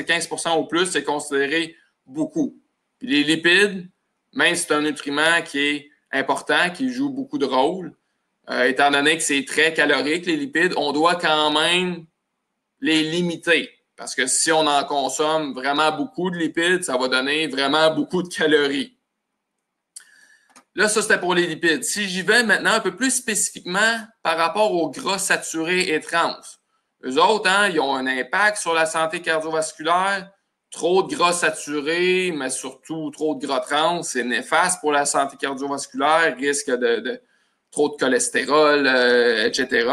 15 % ou plus, c'est considéré beaucoup. Puis les lipides, même si c'est un nutriment qui est important, qui joue beaucoup de rôle, étant donné que c'est très calorique, les lipides, on doit quand même les limiter. Parce que si on en consomme vraiment beaucoup de lipides, ça va donner vraiment beaucoup de calories. Là, ça, c'était pour les lipides. Si j'y vais maintenant un peu plus spécifiquement par rapport aux gras saturés et trans, eux autres, hein, ils ont un impact sur la santé cardiovasculaire. Trop de gras saturés, mais surtout trop de gras trans, c'est néfaste pour la santé cardiovasculaire, risque de trop de cholestérol, etc.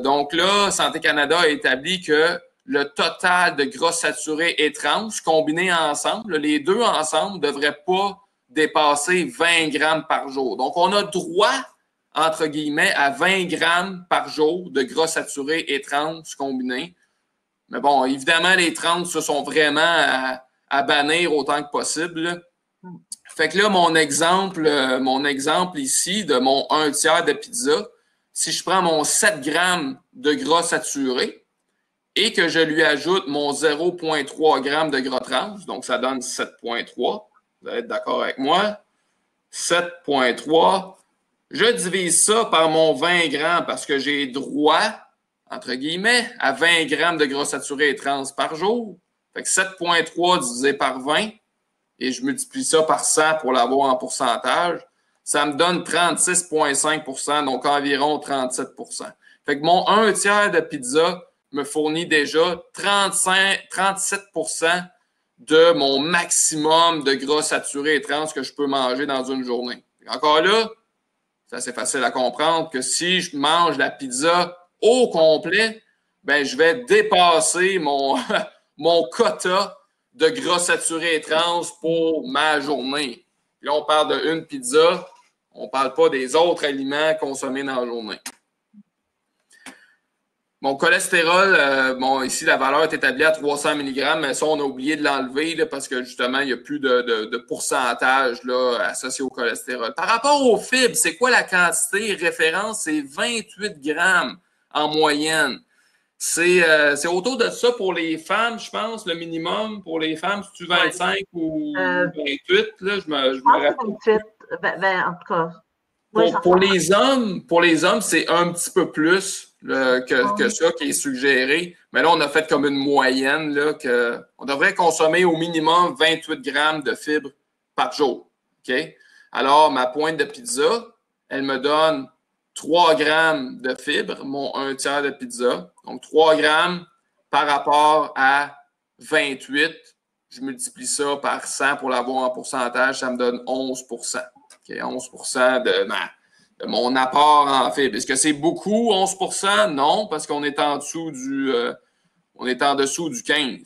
Donc là, Santé Canada a établi que le total de gras saturés et trans combinés ensemble, les deux ensemble, ne devraient pas dépasser 20 grammes par jour. Donc, on a droit, entre guillemets, à 20 grammes par jour de gras saturés et trans combinés. Mais bon, évidemment, les trans, ce sont vraiment à bannir autant que possible. Fait que là, mon exemple ici de mon 1/3 de pizza, si je prends mon 7 grammes de gras saturé et que je lui ajoute mon 0,3 grammes de gras trans, donc ça donne 7,3. Vous allez être d'accord avec moi. 7,3. Je divise ça par mon 20 grammes parce que j'ai droit, entre guillemets, à 20 grammes de gras saturés et trans par jour. Fait que 7,3 divisé par 20 et je multiplie ça par 100 pour l'avoir en pourcentage. Ça me donne 36,5 %, donc environ 37 %. Fait que mon 1/3 de pizza me fournit déjà 37 % de mon maximum de gras saturés et trans que je peux manger dans une journée. Encore là, c'est assez facile à comprendre que si je mange la pizza au complet, ben, je vais dépasser mon, mon quota de gras saturés et trans pour ma journée. Puis là, on parle d'une pizza, on ne parle pas des autres aliments consommés dans la journée. Mon cholestérol, bon, ici, la valeur est établie à 300 mg, mais ça, on a oublié de l'enlever parce que justement, il n'y a plus de pourcentage là, associé au cholestérol. Par rapport aux fibres, c'est quoi la quantité? Référence, c'est 28 grammes en moyenne. C'est autour de ça pour les femmes, je pense, le minimum pour les femmes. C'est-tu 25 ou 28? Là, je me rappelle. 28, en tout cas. Pour les hommes, c'est un petit peu plus que ça qui est suggéré. Mais là, on a fait comme une moyenne là, on devrait consommer au minimum 28 grammes de fibres par jour. Okay? Alors, ma pointe de pizza, elle me donne 3 grammes de fibres, mon 1/3 de pizza. Donc, 3 grammes par rapport à 28. Je multiplie ça par 100 pour l'avoir en pourcentage, ça me donne 11%. Okay, 11% de mon apport en fibres. Est-ce que c'est beaucoup, 11%? Non, parce qu'on est en dessous on est en dessous du 15%. Tu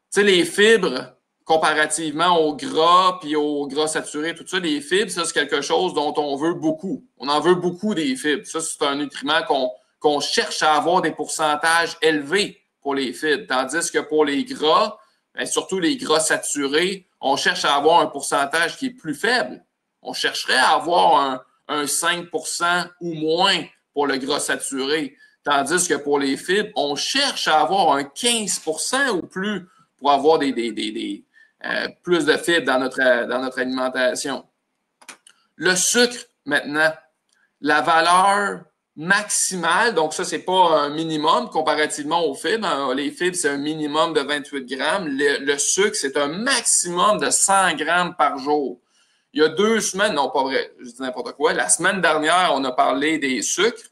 sais, les fibres, comparativement au gras puis au gras saturé, tout ça, les fibres, ça, c'est quelque chose dont on veut beaucoup. On en veut beaucoup des fibres. Ça, c'est un nutriment qu'on cherche à avoir des pourcentages élevés pour les fibres. Tandis que pour les gras, bien, surtout les gras saturés, on cherche à avoir un pourcentage qui est plus faible. On chercherait à avoir un 5% ou moins pour le gras saturé. Tandis que pour les fibres, on cherche à avoir un 15% ou plus pour avoir plus de fibres dans notre alimentation. Le sucre, maintenant, la valeur maximale, donc ça, ce n'est pas un minimum comparativement aux fibres. Les fibres, c'est un minimum de 28 grammes. Le sucre, c'est un maximum de 100 grammes par jour. Il y a 2 semaines, non pas vrai, je dis n'importe quoi. La semaine dernière, on a parlé des sucres.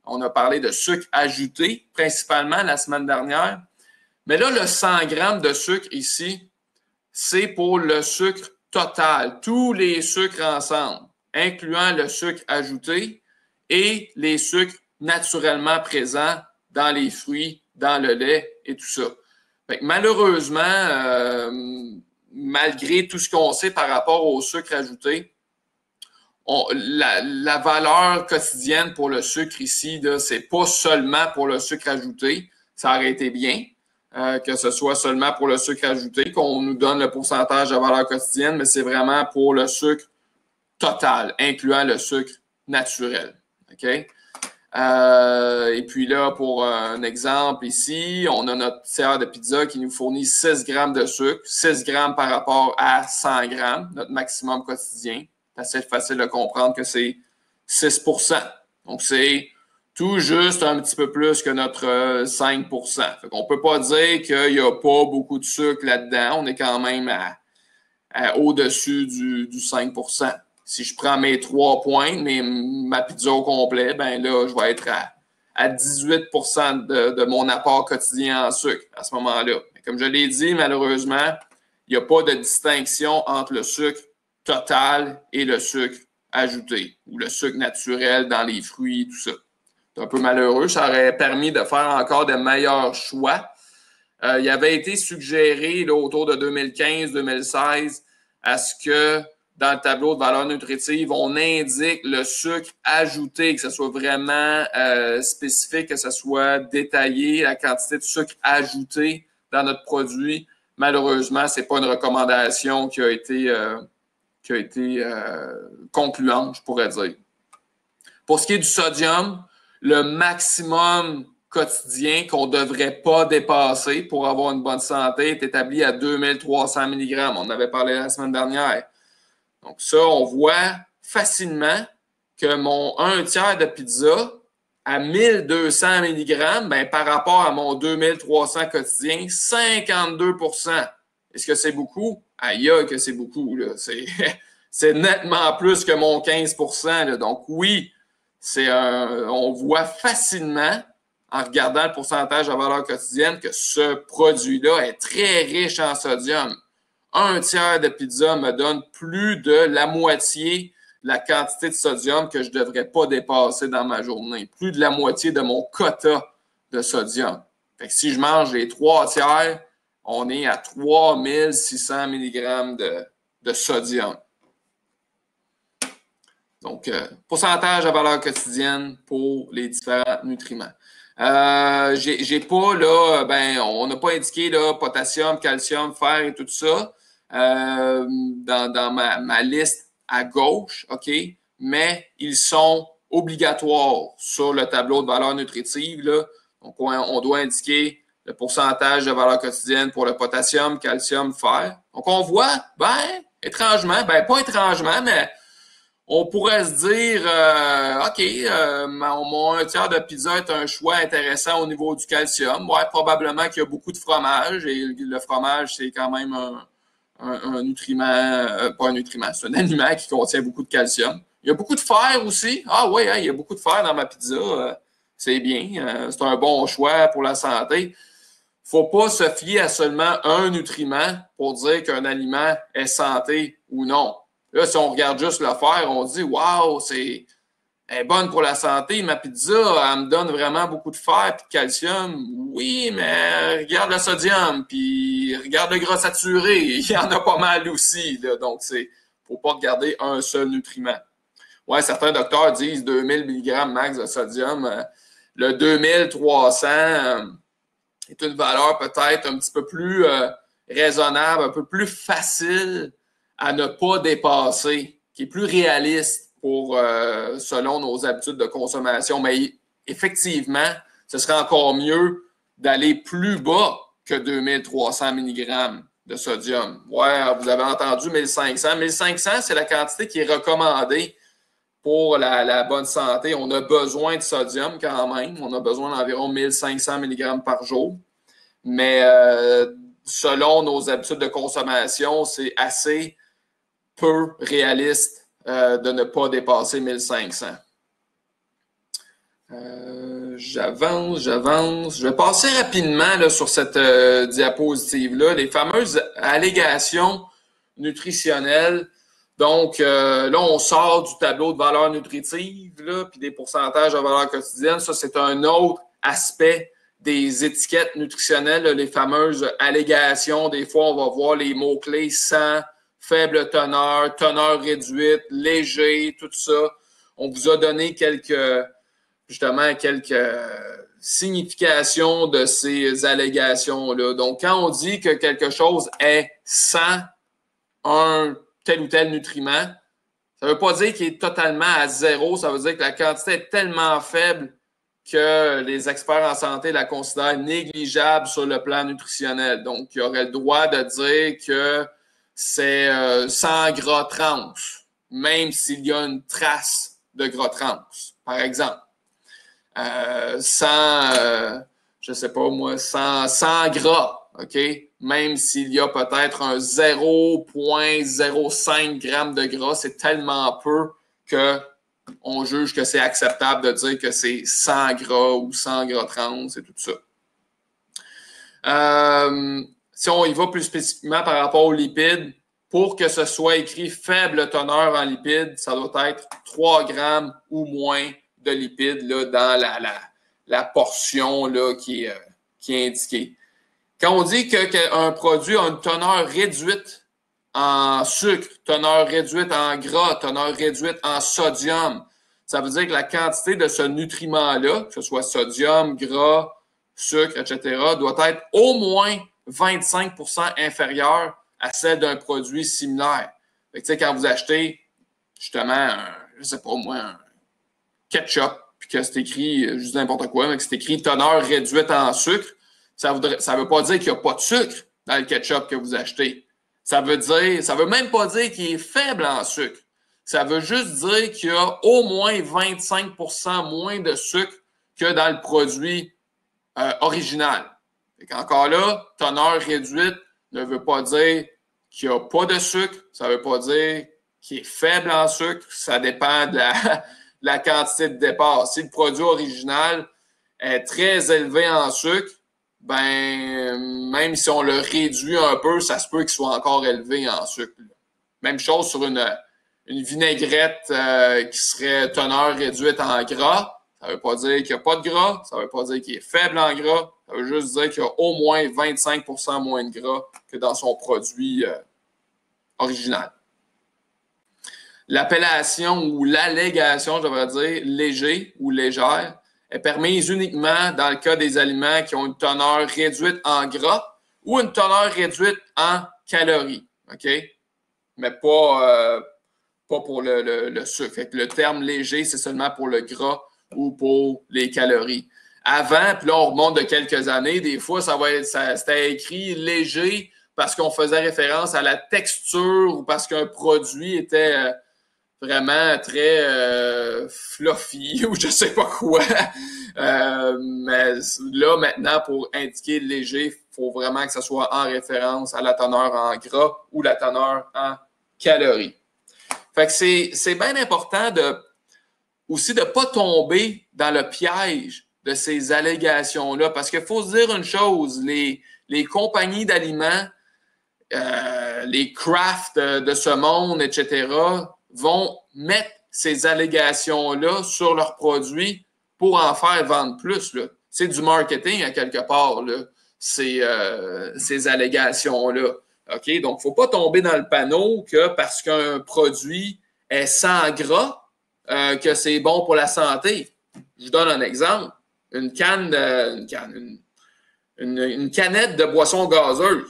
On a parlé de sucre ajouté, principalement la semaine dernière. Mais là, le 100 grammes de sucre ici, c'est pour le sucre total, tous les sucres ensemble, incluant le sucre ajouté et les sucres naturellement présents dans les fruits, dans le lait et tout ça. Fait que malheureusement, malgré tout ce qu'on sait par rapport au sucre ajouté, la valeur quotidienne pour le sucre ici, ce n'est pas seulement pour le sucre ajouté, ça aurait été bien que ce soit seulement pour le sucre ajouté, qu'on nous donne le pourcentage de valeur quotidienne, mais c'est vraiment pour le sucre total, incluant le sucre naturel. OK? Et puis là, pour un exemple ici, on a notre tiers de pizza qui nous fournit 6 grammes de sucre, 6 grammes par rapport à 100 grammes, notre maximum quotidien. C'est assez facile de comprendre que c'est 6%. Donc, c'est tout juste un petit peu plus que notre 5%. On ne peut pas dire qu'il n'y a pas beaucoup de sucre là-dedans. On est quand même au-dessus du 5%. Si je prends mes 3 points, ma pizza au complet, ben là, je vais être à 18% de mon apport quotidien en sucre à ce moment-là. Comme je l'ai dit, malheureusement, il n'y a pas de distinction entre le sucre total et le sucre ajouté ou le sucre naturel dans les fruits, tout ça. C'est un peu malheureux. Ça aurait permis de faire encore de meilleurs choix. Il avait été suggéré là, autour de 2015-2016 à ce que dans le tableau de valeur nutritive, on indique le sucre ajouté, que ce soit vraiment spécifique, que ce soit détaillé, la quantité de sucre ajouté dans notre produit. Malheureusement, ce n'est pas une recommandation qui a été concluante, je pourrais dire. Pour ce qui est du sodium, le maximum quotidien qu'on ne devrait pas dépasser pour avoir une bonne santé est établi à 2300 mg. On en avait parlé la semaine dernière. Donc ça, on voit facilement que mon 1/3 de pizza à 1200 mg, ben, par rapport à mon 2300 quotidien, 52%. Est-ce que c'est beaucoup? Aïe, que c'est beaucoup. Là. C'est nettement plus que mon 15%. Là. Donc oui, on voit facilement en regardant le pourcentage de valeur quotidienne, que ce produit-là est très riche en sodium. Un tiers de pizza me donne plus de la moitié de la quantité de sodium que je ne devrais pas dépasser dans ma journée. Plus de la moitié de mon quota de sodium. Fait que si je mange les 3/3, on est à 3600 mg de sodium. Donc, pourcentage à valeur quotidienne pour les différents nutriments. J'ai pas, là, on n'a pas indiqué là, potassium, calcium, fer et tout ça dans ma liste à gauche, OK? Mais ils sont obligatoires sur le tableau de valeur nutritive, là. Donc, on doit indiquer le pourcentage de valeur quotidienne pour le potassium, calcium, fer. Donc, on voit, étrangement, pas étrangement, mais on pourrait se dire, OK, mon 1/3 de pizza est un choix intéressant au niveau du calcium. Ouais, probablement qu'il y a beaucoup de fromage et le fromage, c'est quand même un nutriment, pas un nutriment, c'est un aliment qui contient beaucoup de calcium. Il y a beaucoup de fer aussi. Ah oui, il y a beaucoup de fer dans ma pizza. C'est bien. C'est un bon choix pour la santé. Il ne faut pas se fier à seulement un nutriment pour dire qu'un aliment est santé ou non. Là, si on regarde juste le fer, on dit « Wow, elle est bonne pour la santé, ma pizza, elle me donne vraiment beaucoup de fer et de calcium. » Oui, mais regarde le sodium, puis regarde le gras saturé, il y en a pas mal aussi. Là. Donc, il ne faut pas regarder un seul nutriment. Ouais, certains docteurs disent 2000 mg max de sodium. Le 2300 est une valeur peut-être un petit peu plus raisonnable, un peu plus facile à ne pas dépasser, qui est plus réaliste pour selon nos habitudes de consommation. Mais effectivement, ce serait encore mieux d'aller plus bas que 2300 mg de sodium. Ouais, vous avez entendu 1500. 1500, c'est la quantité qui est recommandée pour la bonne santé. On a besoin de sodium quand même. On a besoin d'environ 1500 mg par jour. Mais selon nos habitudes de consommation, c'est assez peu réaliste de ne pas dépasser 1500. J'avance. Je vais passer rapidement là, sur cette diapositive-là. Les fameuses allégations nutritionnelles. Donc, là, on sort du tableau de valeur nutritive, là, puis des pourcentages de valeur quotidienne. Ça, c'est un autre aspect des étiquettes nutritionnelles, là, les fameuses allégations. Des fois, on va voir les mots-clés sans, faible teneur, teneur réduite, léger, tout ça. On vous a donné quelques significations de ces allégations-là. Donc, quand on dit que quelque chose est sans un tel ou tel nutriment, ça ne veut pas dire qu'il est totalement à zéro. Ça veut dire que la quantité est tellement faible que les experts en santé la considèrent négligeable sur le plan nutritionnel. Donc, il y aurait le droit de dire que c'est sans gras trans, même s'il y a une trace de gras trans, par exemple. Sans gras, OK? Même s'il y a peut-être un 0,05 g de gras, c'est tellement peu qu'on juge que c'est acceptable de dire que c'est 100 gras ou 100 gras trans et tout ça. Si on y va plus spécifiquement par rapport aux lipides, pour que ce soit écrit faible teneur en lipides, ça doit être 3 grammes ou moins de lipides là, dans la portion là, qui est indiquée. Quand on dit qu'un produit a une teneur réduite en sucre, teneur réduite en gras, teneur réduite en sodium, ça veut dire que la quantité de ce nutriment-là, que ce soit sodium, gras, sucre, etc., doit être au moins 25% inférieure à celle d'un produit similaire. Fait que, quand vous achetez justement, un ketchup, puis que c'est écrit, juste n'importe quoi, mais que c'est écrit teneur réduite en sucre, ça veut pas dire qu'il n'y a pas de sucre dans le ketchup que vous achetez. Ça veut même pas dire qu'il est faible en sucre. Ça veut juste dire qu'il y a au moins 25% moins de sucre que dans le produit original. Encore là, teneur réduite ne veut pas dire qu'il n'y a pas de sucre. Ça ne veut pas dire qu'il est faible en sucre. Ça dépend de la quantité de départ. Si le produit original est très élevé en sucre, ben même si on le réduit un peu, ça se peut qu'il soit encore élevé en sucre. Même chose sur une vinaigrette qui serait teneur réduite en gras. Ça ne veut pas dire qu'il n'y a pas de gras, ça ne veut pas dire qu'il est faible en gras, ça veut juste dire qu'il y a au moins 25% moins de gras que dans son produit original. L'appellation ou l'allégation, je devrais dire, léger ou légère, est permise uniquement dans le cas des aliments qui ont une teneur réduite en gras ou une teneur réduite en calories. OK? Mais pas pour le sucre. Fait que le terme léger, c'est seulement pour le gras ou pour les calories. Avant, puis là, on remonte de quelques années, des fois, c'était écrit léger parce qu'on faisait référence à la texture ou parce qu'un produit était vraiment très fluffy ou je sais pas quoi. Mais là, maintenant, pour indiquer léger, il faut vraiment que ce soit en référence à la teneur en gras ou la teneur en calories. Fait que c'est bien important aussi de ne pas tomber dans le piège de ces allégations-là. Parce qu'il faut se dire une chose, les compagnies d'aliments, les crafts de ce monde, etc., vont mettre ces allégations-là sur leurs produits pour en faire vendre plus. Là. C'est du marketing à quelque part, là, ces allégations-là. OK? Donc, il ne faut pas tomber dans le panneau que parce qu'un produit est sans gras, que c'est bon pour la santé. Je vous donne un exemple. Une canette de boisson gazeuse.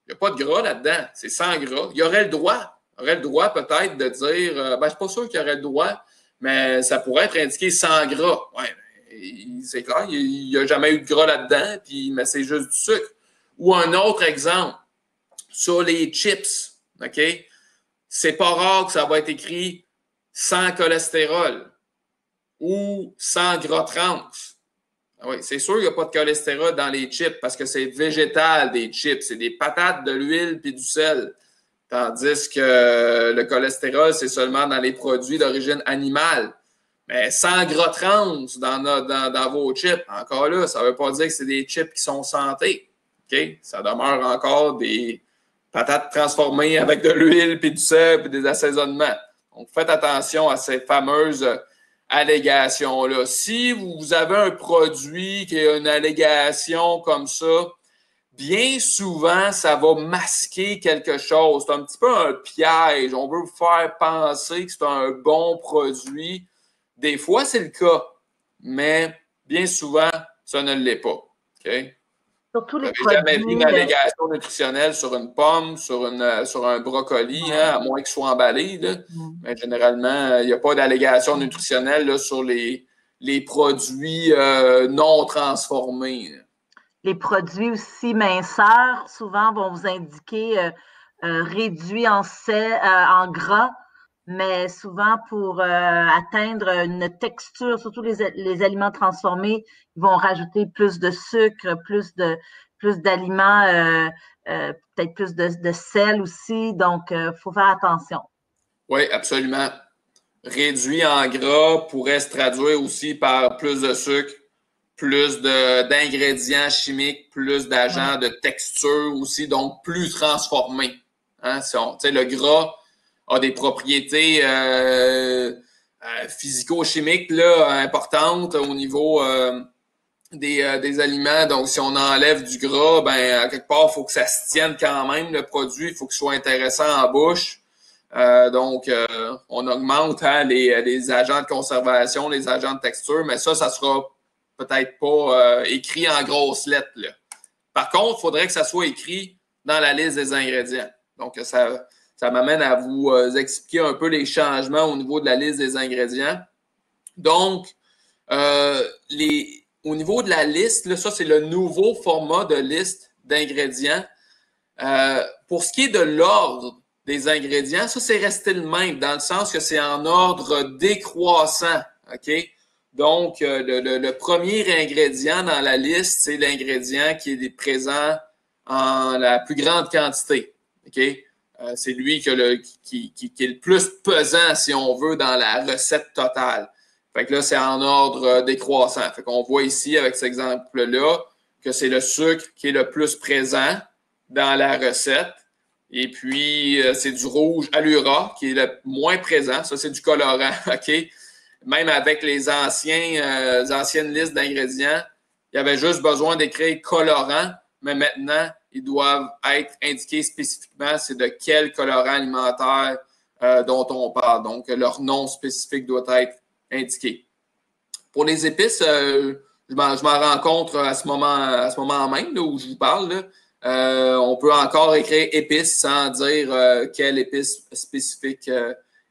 Il n'y a pas de gras là-dedans. C'est sans gras. Il y aurait le droit. Peut-être de dire, je suis pas sûr qu'il y aurait le droit, mais ça pourrait être indiqué sans gras. Ouais, c'est clair, il n'y a jamais eu de gras là-dedans, mais c'est juste du sucre. Ou un autre exemple, sur les chips, OK? C'est pas rare que ça va être écrit sans cholestérol ou sans gras trans. Oui, c'est sûr qu'il n'y a pas de cholestérol dans les chips parce que c'est végétal des chips. C'est des patates, de l'huile puis du sel. Tandis que le cholestérol, c'est seulement dans les produits d'origine animale. Mais sans gras trans dans vos chips, encore là, ça ne veut pas dire que c'est des chips qui sont santé. OK? Ça demeure encore des patates transformées avec de l'huile puis du sel puis des assaisonnements. Donc, faites attention à ces fameuses allégations-là. Si vous avez un produit qui a une allégation comme ça, bien souvent, ça va masquer quelque chose. C'est un petit peu un piège. On veut vous faire penser que c'est un bon produit. Des fois, c'est le cas, mais bien souvent, ça ne l'est pas. OK? Surtout les produits. Jamais vu une produits. allégation nutritionnelle sur une pomme, sur un brocoli, à moins qu'il soit emballé. Là. Mais généralement, il n'y a pas d'allégation nutritionnelle là, sur les produits non transformés. Les produits aussi minceurs, souvent, vont vous indiquer réduit en gras, mais souvent pour atteindre une texture, surtout les aliments transformés, ils vont rajouter plus de sucre, plus d'aliments, peut-être plus de sel aussi. Donc, il faut faire attention. Oui, absolument. Réduit en gras pourrait se traduire aussi par plus de sucre, plus d'ingrédients chimiques, plus d'agents de texture aussi, donc plus transformés. Hein? Le gras a des propriétés physico-chimiques là, importantes au niveau des aliments. Donc, si on enlève du gras, ben à quelque part, il faut que ça se tienne quand même, le produit. Il faut qu'il soit intéressant en bouche. Donc, on augmente les agents de conservation, les agents de texture, mais ça sera peut-être pas écrit en grosses lettres. Là. Par contre, il faudrait que ça soit écrit dans la liste des ingrédients. Donc, ça m'amène à vous expliquer un peu les changements au niveau de la liste des ingrédients. Donc, au niveau de la liste, là, ça, c'est le nouveau format de liste d'ingrédients. Pour ce qui est de l'ordre des ingrédients, ça, c'est resté le même, dans le sens que c'est en ordre décroissant. OK? Donc, le premier ingrédient dans la liste, c'est l'ingrédient qui est présent en la plus grande quantité. OK? C'est lui qui est le plus pesant, si on veut, dans la recette totale. Fait que là, c'est en ordre décroissant. Fait qu'on voit ici, avec cet exemple-là, que c'est le sucre qui est le plus présent dans la recette. Et puis, c'est du rouge allura qui est le moins présent. Ça, c'est du colorant, OK? Même avec les anciennes listes d'ingrédients, il y avait juste besoin d'écrire colorant, mais maintenant, ils doivent être indiqués spécifiquement c'est de quel colorant alimentaire dont on parle. Donc, leur nom spécifique doit être indiqué. Pour les épices, je m'en rends compte à ce moment même là, où je vous parle. Là. On peut encore écrire épices sans dire quelle épice spécifique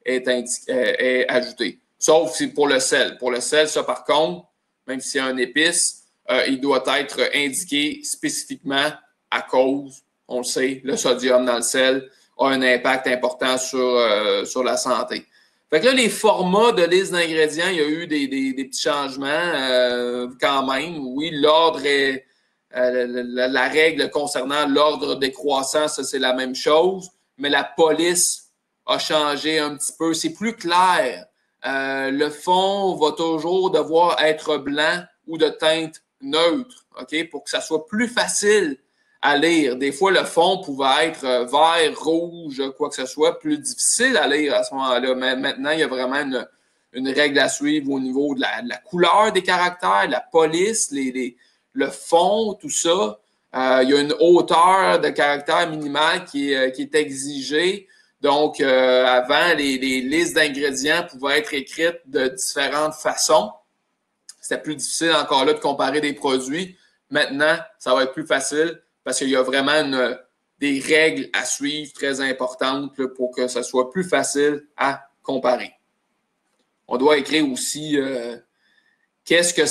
est ajoutée. Sauf si pour le sel. Pour le sel, ça par contre, même si c'est un épice, il doit être indiqué spécifiquement à cause, on le sait, le sodium dans le sel a un impact important sur la santé. Fait que là, les formats de liste d'ingrédients, il y a eu des petits changements quand même. Oui, l'ordre est la règle concernant l'ordre décroissant, ça c'est la même chose, mais la police a changé un petit peu. C'est plus clair. Le fond va toujours devoir être blanc ou de teinte neutre, OK, pour que ça soit plus facile à lire. Des fois, le fond pouvait être vert, rouge, quoi que ce soit, plus difficile à lire à ce moment-là. Mais maintenant, il y a vraiment une règle à suivre au niveau de la couleur des caractères, la police, le fond, tout ça. Il y a une hauteur de caractère minimale qui est exigée. Donc, avant, les listes d'ingrédients pouvaient être écrites de différentes façons. C'était plus difficile encore là de comparer des produits. Maintenant, ça va être plus facile parce qu'il y a vraiment des règles à suivre très importantes là, pour que ça soit plus facile à comparer. On doit écrire aussi qu'est-ce que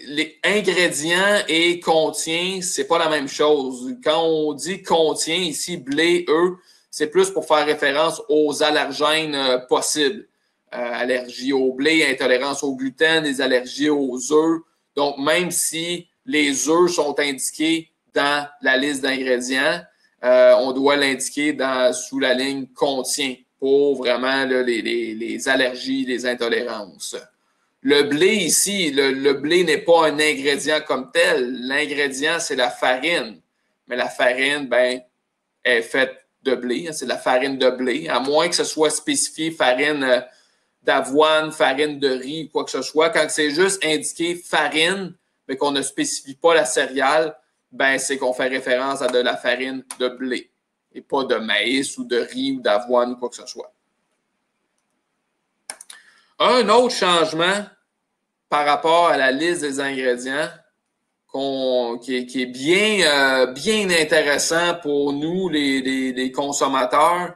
les ingrédients et contient, c'est pas la même chose. Quand on dit contient ici, blé, œufs, c'est plus pour faire référence aux allergènes possibles. Allergie au blé, intolérance au gluten, des allergies aux œufs. Donc, même si les œufs sont indiqués dans la liste d'ingrédients, on doit l'indiquer sous la ligne contient pour vraiment là, les allergies, les intolérances. Le blé ici, le blé n'est pas un ingrédient comme tel. L'ingrédient, c'est la farine. Mais la farine, ben, est faite de blé. C'est de la farine de blé. À moins que ce soit spécifié farine d'avoine, farine de riz, quoi que ce soit. Quand c'est juste indiqué farine, mais qu'on ne spécifie pas la céréale, ben, c'est qu'on fait référence à de la farine de blé et pas de maïs ou de riz ou d'avoine ou quoi que ce soit. Un autre changement par rapport à la liste des ingrédients qui est bien intéressant pour nous, les consommateurs,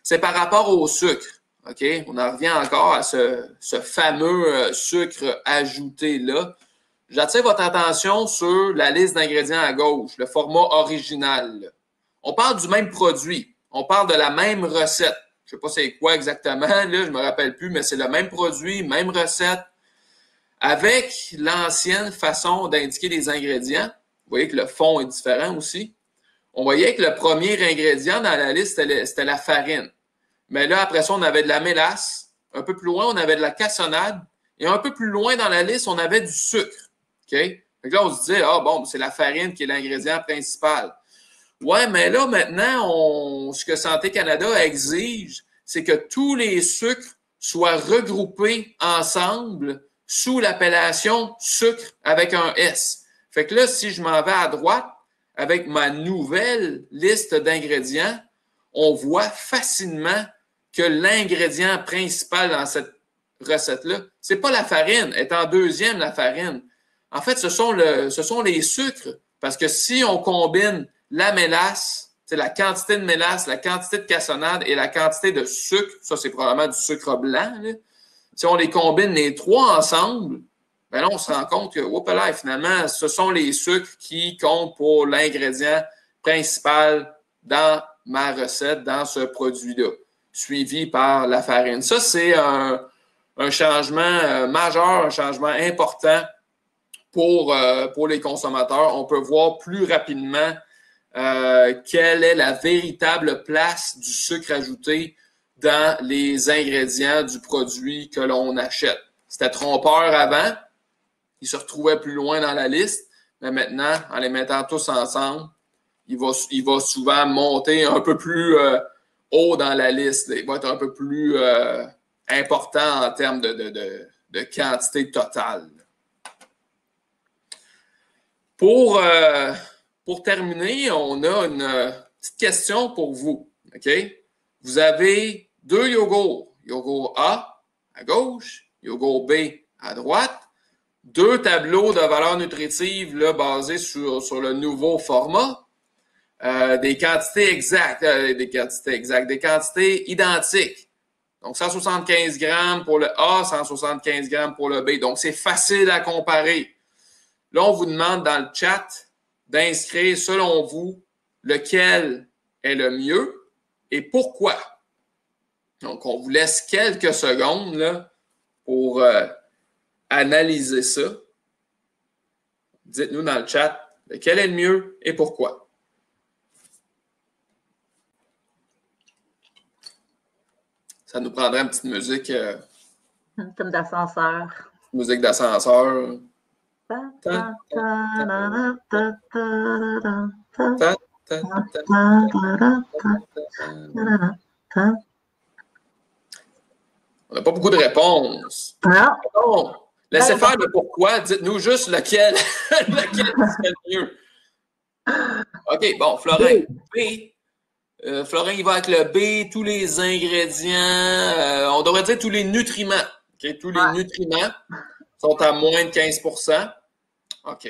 c'est par rapport au sucre. OK? On en revient encore à ce fameux sucre ajouté-là. J'attire votre attention sur la liste d'ingrédients à gauche, le format original. On parle du même produit. On parle de la même recette. Je ne sais pas c'est quoi exactement, là, je ne me rappelle plus, mais c'est le même produit, même recette. Avec l'ancienne façon d'indiquer les ingrédients, vous voyez que le fond est différent aussi. On voyait que le premier ingrédient dans la liste, c'était la farine. Mais là, après ça, on avait de la mélasse. Un peu plus loin, on avait de la cassonade. Et un peu plus loin dans la liste, on avait du sucre. OK? Donc là, on se disait, bon, c'est la farine qui est l'ingrédient principal. Ouais, mais là, maintenant, ce que Santé Canada exige, c'est que tous les sucres soient regroupés ensemble sous l'appellation sucre avec un S. Fait que là, si je m'en vais à droite avec ma nouvelle liste d'ingrédients, on voit facilement que l'ingrédient principal dans cette recette-là, c'est pas la farine, elle est en deuxième la farine. En fait, ce sont les sucres. Parce que si on combine la mélasse, c'est la quantité de mélasse, la quantité de cassonade et la quantité de sucre, ça c'est probablement du sucre blanc, là. Si on les combine les trois ensemble, ben là, on se rend compte que, là, finalement, ce sont les sucres qui comptent pour l'ingrédient principal dans ma recette, dans ce produit-là, suivi par la farine. Ça, c'est un changement majeur, un changement important pour les consommateurs. On peut voir plus rapidement quelle est la véritable place du sucre ajouté dans les ingrédients du produit que l'on achète. c'était trompeur avant. Ils se retrouvaient plus loin dans la liste. Mais maintenant, en les mettant tous ensemble, il va souvent monter un peu plus haut dans la liste. Il va être un peu plus important en termes de quantité totale. Pour terminer, on a une petite question pour vous. OK? Vous avez 2 yogourts. Yogourt A à gauche, yogourt B à droite. 2 tableaux de valeurs nutritives là, basés sur le nouveau format. Des quantités exactes, des quantités identiques. Donc, 175 grammes pour le A, 175 grammes pour le B. Donc, c'est facile à comparer. Là, on vous demande dans le chat d'inscrire, selon vous, lequel est le mieux et pourquoi. Donc, on vous laisse quelques secondes là, pour analyser ça. Dites-nous dans le chat lequel est le mieux et pourquoi. Ça nous prendrait une petite musique. Comme d'ascenseur. Musique d'ascenseur. On n'a pas beaucoup de réponses. Non. Laissez faire le pourquoi. Dites-nous juste lequel serait le mieux. OK, bon, Florin. B. Florin, il va avec le B, tous les ingrédients, on devrait dire tous les nutriments. Okay? Tous les nutriments sont à moins de 15 %. OK.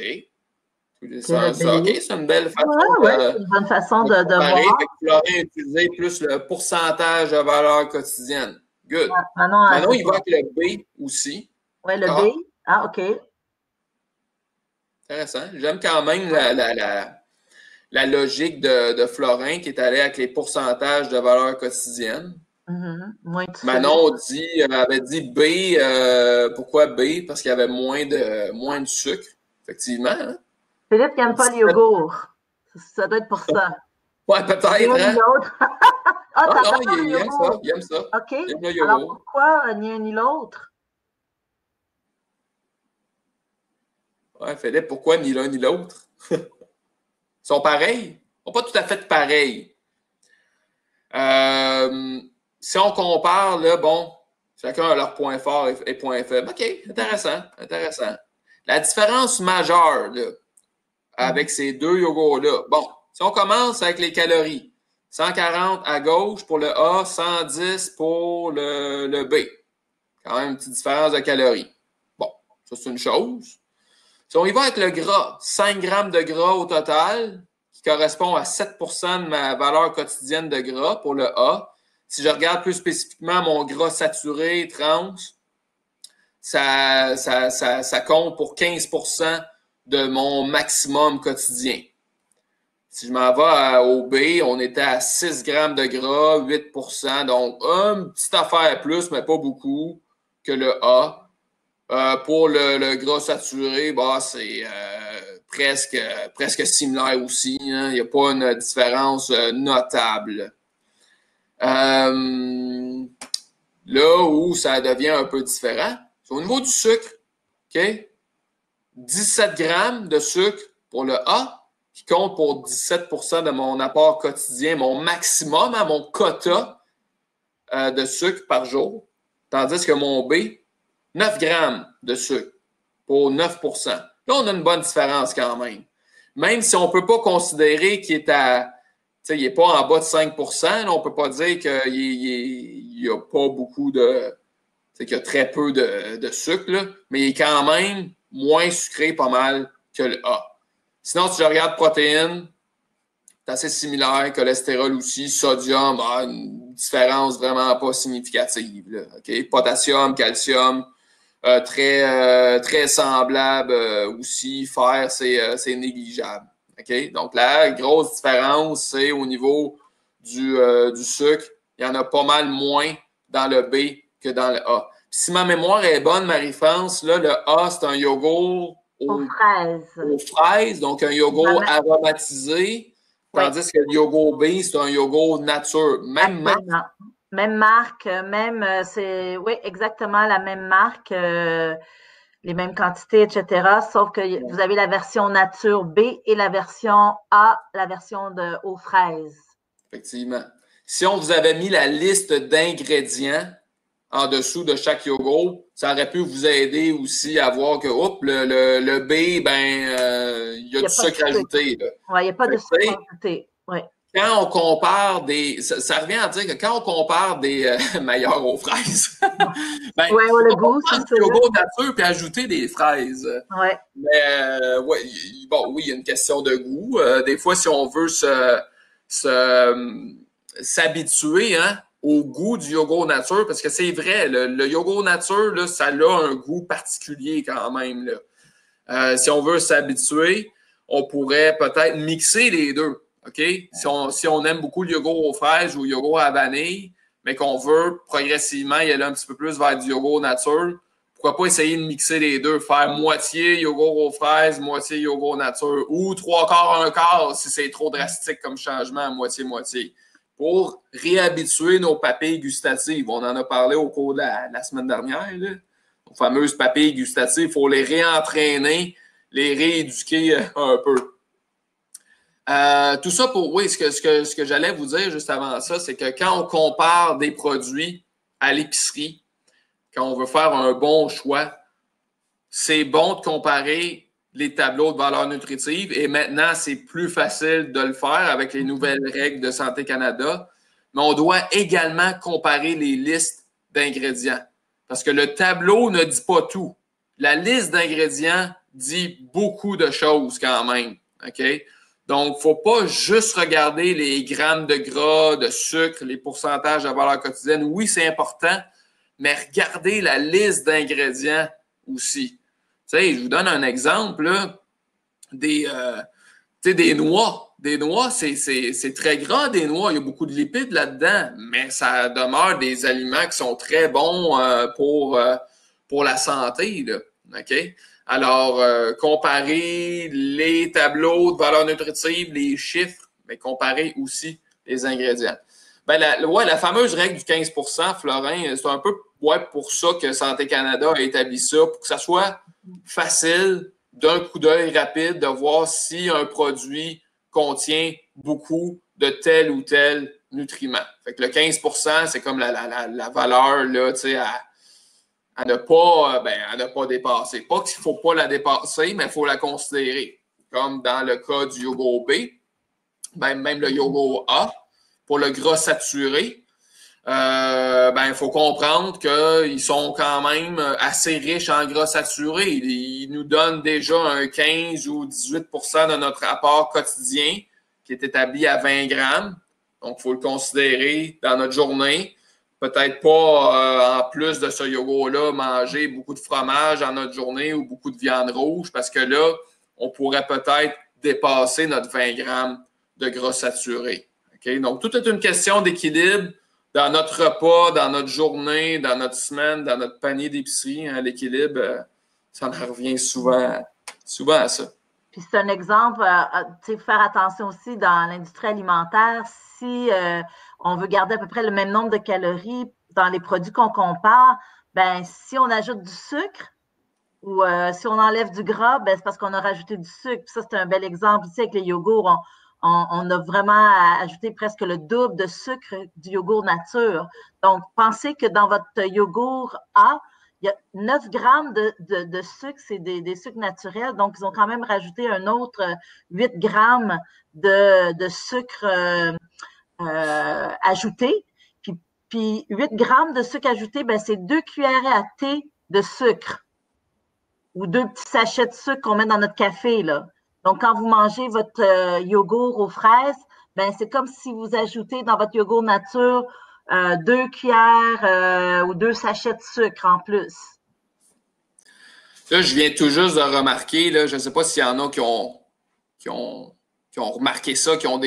OK, c'est une belle façon c'est une bonne façon de voir. Florin a utilisé plus le pourcentage de valeur quotidienne. Good. Manon, il va avec le B aussi. Oui, le B. Ah, OK. Intéressant. J'aime quand même la logique de Florin qui est allé avec les pourcentages de valeur quotidienne. Manon avait dit B. Pourquoi B? Parce qu'il y avait moins de sucre, effectivement. Hein? Philippe, il n'aime pas le yogourt. Ça doit être pour ça. Oui, peut-être. Hein? Non, il aime ça. OK. Alors, pourquoi ni un ni l'autre? Oui, Philippe, pourquoi ni l'un ni l'autre? Ils sont pareils. Ils sont pas tout à fait pareils. Si on compare, là, bon, chacun a leur point fort et point faible. OK, intéressant. La différence majeure, là, avec ces 2 yogourts-là. Bon, si on commence avec les calories, 140 à gauche pour le A, 110 pour le B. Quand même une petite différence de calories. Bon, ça c'est une chose. Si on y va avec le gras, 5 grammes de gras au total, qui correspond à 7 % de ma valeur quotidienne de gras pour le A. Si je regarde plus spécifiquement mon gras saturé, trans, ça compte pour 15 % de mon maximum quotidien. Si je m'en vais au B, on était à 6 grammes de gras, 8 % donc une petite affaire plus, mais pas beaucoup, que le A. Pour le gras saturé, bah, c'est presque similaire aussi. Hein? Il n'y a pas une différence notable. Là où ça devient un peu différent, c'est au niveau du sucre. OK? 17 grammes de sucre pour le A, qui compte pour 17 % de mon apport quotidien, mon maximum, mon quota de sucre par jour. Tandis que mon B, 9 grammes de sucre pour 9 %. Là, on a une bonne différence quand même. Même si on ne peut pas considérer qu'il est il n'est pas en bas de 5 %, là, on ne peut pas dire qu'il n'y a pas beaucoup qu'il y a très peu de sucre, là, mais il est quand même moins sucré pas mal que le A. Sinon, si je regarde protéines, c'est assez similaire, cholestérol aussi, sodium, une différence vraiment pas significative. Là, okay? Potassium, calcium, très semblable aussi. Fer, c'est négligeable. Okay? Donc, la grosse différence, c'est au niveau du sucre. Il y en a pas mal moins dans le B que dans le A. Puis, si ma mémoire est bonne, Marie-France, là, le A, c'est un yogourt aux fraises, donc un yogourt aromatisé, tandis que le yogourt B, c'est un yogourt nature. Même Même marque, c'est, oui, exactement la même marque, les mêmes quantités, etc. Sauf que vous avez la version nature B et la version A, la version aux fraises. Effectivement. Si on vous avait mis la liste d'ingrédients en dessous de chaque yogourt, ça aurait pu vous aider aussi à voir que, oups, le B, ben, il y a du sucre ajouté. Oui, il n'y a pas de sucre ajouté. Ouais. Quand on compare des... Ça revient à dire que quand on compare des meilleurs aux fraises, ben, ouais, le on goût, prend du yogourt nature puis ajouter des fraises. Ouais. Mais, ouais, bon, oui, il y a une question de goût. Des fois, si on veut s'habituer hein, au goût du yogourt nature, parce que c'est vrai, le yogourt nature, là, ça a un goût particulier quand même. Là. Si on veut s'habituer, on pourrait peut-être mixer les deux. OK? Si on aime beaucoup le yogourt aux fraises ou le yogourt à la vanille, mais qu'on veut progressivement y aller un petit peu plus vers du yogourt nature, pourquoi pas essayer de mixer les deux, faire moitié yogourt aux fraises, moitié yogourt nature, ou 3/4, 1/4 si c'est trop drastique comme changement, moitié-moitié, pour réhabituer nos papilles gustatives. On en a parlé au cours de la semaine dernière, là. Nos fameuses papilles gustatives, il faut les réentraîner, les rééduquer un peu. Tout ça pour, oui, ce que j'allais vous dire juste avant ça, c'est que quand on compare des produits à l'épicerie, quand on veut faire un bon choix, c'est bon de comparer les tableaux de valeur nutritive et maintenant, c'est plus facile de le faire avec les nouvelles règles de Santé Canada, mais on doit également comparer les listes d'ingrédients parce que le tableau ne dit pas tout. La liste d'ingrédients dit beaucoup de choses quand même, OK? Donc, il ne faut pas juste regarder les grammes de gras, de sucre, les pourcentages de valeur quotidienne. Oui, c'est important, mais regardez la liste d'ingrédients aussi. Tu sais, je vous donne un exemple, là, des noix. Des noix, c'est très gras, des noix. Il y a beaucoup de lipides là-dedans, mais ça demeure des aliments qui sont très bons pour la santé, là. OK? Alors, comparer les tableaux de valeur nutritive, les chiffres, mais comparer aussi les ingrédients. Ben, la fameuse règle du 15 Florin, c'est un peu pour ça que Santé Canada a établi ça, pour que ça soit facile, d'un coup d'œil rapide, de voir si un produit contient beaucoup de tel ou tel nutriment. Fait que le 15 c'est comme la valeur là, à ne pas dépasser. Pas qu'il ne faut pas la dépasser, mais il faut la considérer. Comme dans le cas du yogourt B, même le yogourt A, pour le gras saturé, il faut comprendre qu'ils sont quand même assez riches en gras saturé. Ils nous donnent déjà un 15 ou 18 de notre apport quotidien qui est établi à 20 grammes. Donc, il faut le considérer dans notre journée. Peut-être pas, en plus de ce yogourt-là, manger beaucoup de fromage dans notre journée ou beaucoup de viande rouge parce que là, on pourrait peut-être dépasser notre 20 grammes de gras saturé. Okay? Donc, tout est une question d'équilibre dans notre repas, dans notre journée, dans notre semaine, dans notre panier d'épicerie. Hein, l'équilibre, ça en revient souvent à ça. Puis c'est un exemple, faire attention aussi dans l'industrie alimentaire, si on veut garder à peu près le même nombre de calories dans les produits qu'on compare, ben si on ajoute du sucre ou si on enlève du gras, ben c'est parce qu'on a rajouté du sucre. Puis ça, c'est un bel exemple ici avec les yogourts. On a vraiment ajouté presque le double de sucre du yogourt nature. Donc, pensez que dans votre yogourt A, il y a 9 grammes de sucre, c'est des sucres naturels. Donc, ils ont quand même rajouté un autre 8 grammes de sucre ajouté. Puis 8 grammes de sucre ajouté, ben, c'est 2 cuillères à thé de sucre ou 2 petits sachets de sucre qu'on met dans notre café, là. Donc, quand vous mangez votre yogourt aux fraises, ben c'est comme si vous ajoutez dans votre yogourt nature 2 cuillères ou 2 sachets de sucre en plus. Là, je viens tout juste de remarquer, là, je ne sais pas s'il y en a qui ont remarqué ça, qui ont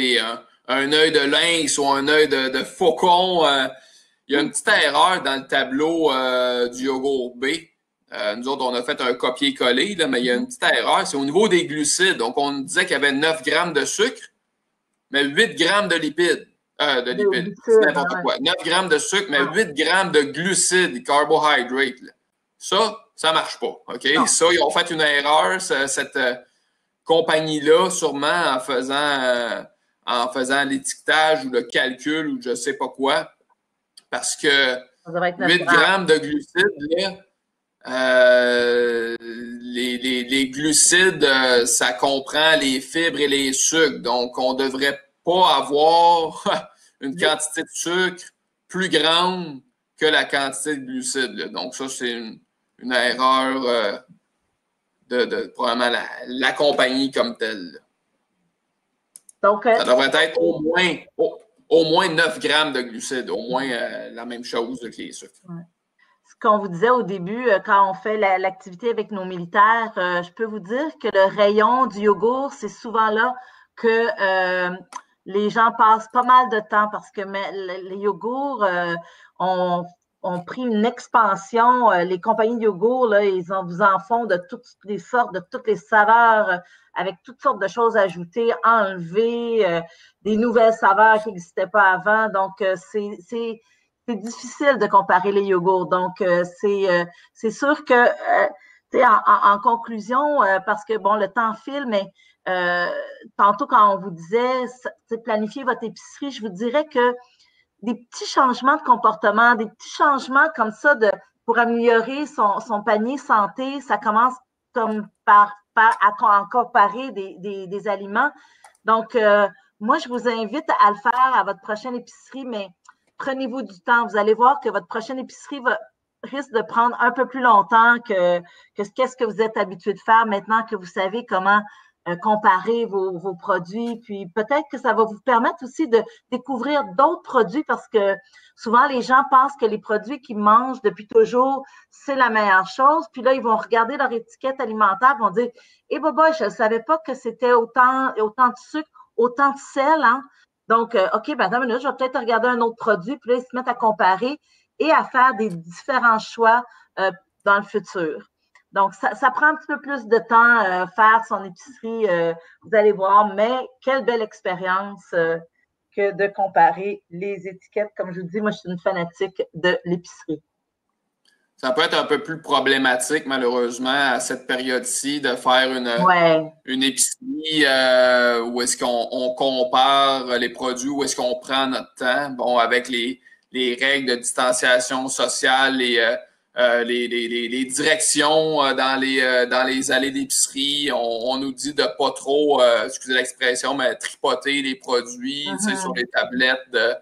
un œil de lynx ou un œil de faucon. Il y a une petite erreur dans le tableau du yogourt B. Nous autres, on a fait un copier-coller, là, mais il y a une petite erreur. C'est au niveau des glucides. Donc, on disait qu'il y avait 9 grammes de sucre, mais 8 grammes de lipides. De lipides. C'est n'importe quoi. 9 grammes de sucre, mais 8 grammes de glucides, carbohydrates. Ça marche pas. OK? Non. Ça, ils ont fait une erreur, cette compagnie-là, sûrement en faisant l'étiquetage ou le calcul ou je sais pas quoi. Parce que 8 grammes de glucides, là, les glucides, ça comprend les fibres et les sucres. Donc, on devrait pas avoir une quantité de sucre plus grande que la quantité de glucides. Là. Donc, ça, c'est une erreur de probablement la compagnie comme telle. Là. Donc, ça devrait être au moins 9 grammes de glucides, au moins la même chose que les sucres. Ouais. Ce qu'on vous disait au début, quand on fait l'activité avec nos militaires, je peux vous dire que le rayon du yogourt, c'est souvent là que les gens passent pas mal de temps parce que les yogourts ont pris une expansion. Les compagnies de yogourt, là, vous en font de toutes les sortes, de toutes les saveurs, avec toutes sortes de choses ajoutées, enlevées, des nouvelles saveurs qui n'existaient pas avant. Donc, c'est difficile de comparer les yogourts. Donc, c'est sûr que, en conclusion, parce que, bon, le temps file, mais tantôt, quand on vous disait planifier votre épicerie, je vous dirais que des petits changements de comportement, des petits changements comme ça pour améliorer son panier santé, ça commence comme par comparer des aliments. Donc, moi, je vous invite à le faire à votre prochaine épicerie, mais prenez-vous du temps. Vous allez voir que votre prochaine épicerie risque de prendre un peu plus longtemps que qu'est-ce que vous êtes habitué de faire maintenant que vous savez comment comparer vos produits. Puis peut-être que ça va vous permettre aussi de découvrir d'autres produits parce que souvent les gens pensent que les produits qu'ils mangent depuis toujours, c'est la meilleure chose. Puis là, ils vont regarder leur étiquette alimentaire, vont dire « Eh boboy, je ne savais pas que c'était autant de sucre, autant de sel, hein? » Donc, OK, ben attends une minute, je vais peut-être regarder un autre produit, puis là, ils se mettent à comparer et à faire des différents choix dans le futur. Donc, ça prend un petit peu plus de temps faire son épicerie, vous allez voir, mais quelle belle expérience que de comparer les étiquettes. Comme je vous dis, moi, je suis une fanatique de l'épicerie. Ça peut être un peu plus problématique, malheureusement, à cette période-ci, de faire une épicerie où est-ce qu'on compare les produits, où est-ce qu'on prend notre temps. Bon, avec les règles de distanciation sociale et les directions dans les allées d'épicerie, on nous dit de pas trop, excusez l'expression, mais tripoter les produits sur les tablettes, de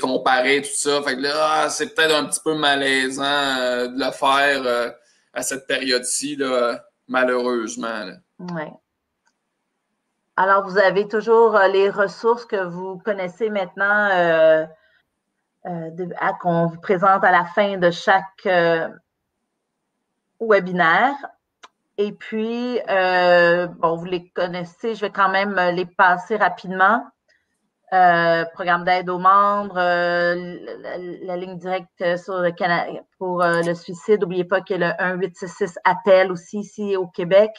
comparer tout ça. Fait que là, c'est peut-être un petit peu malaisant de le faire à cette période-ci, là, malheureusement. Oui. Alors, vous avez toujours les ressources que vous connaissez maintenant qu'on vous présente à la fin de chaque webinaire. Et puis, bon, vous les connaissez, je vais quand même les passer rapidement. Programme d'aide aux membres, la ligne directe sur le Canada pour le suicide. N'oubliez pas qu'il y a le 1866 appel aussi ici au Québec,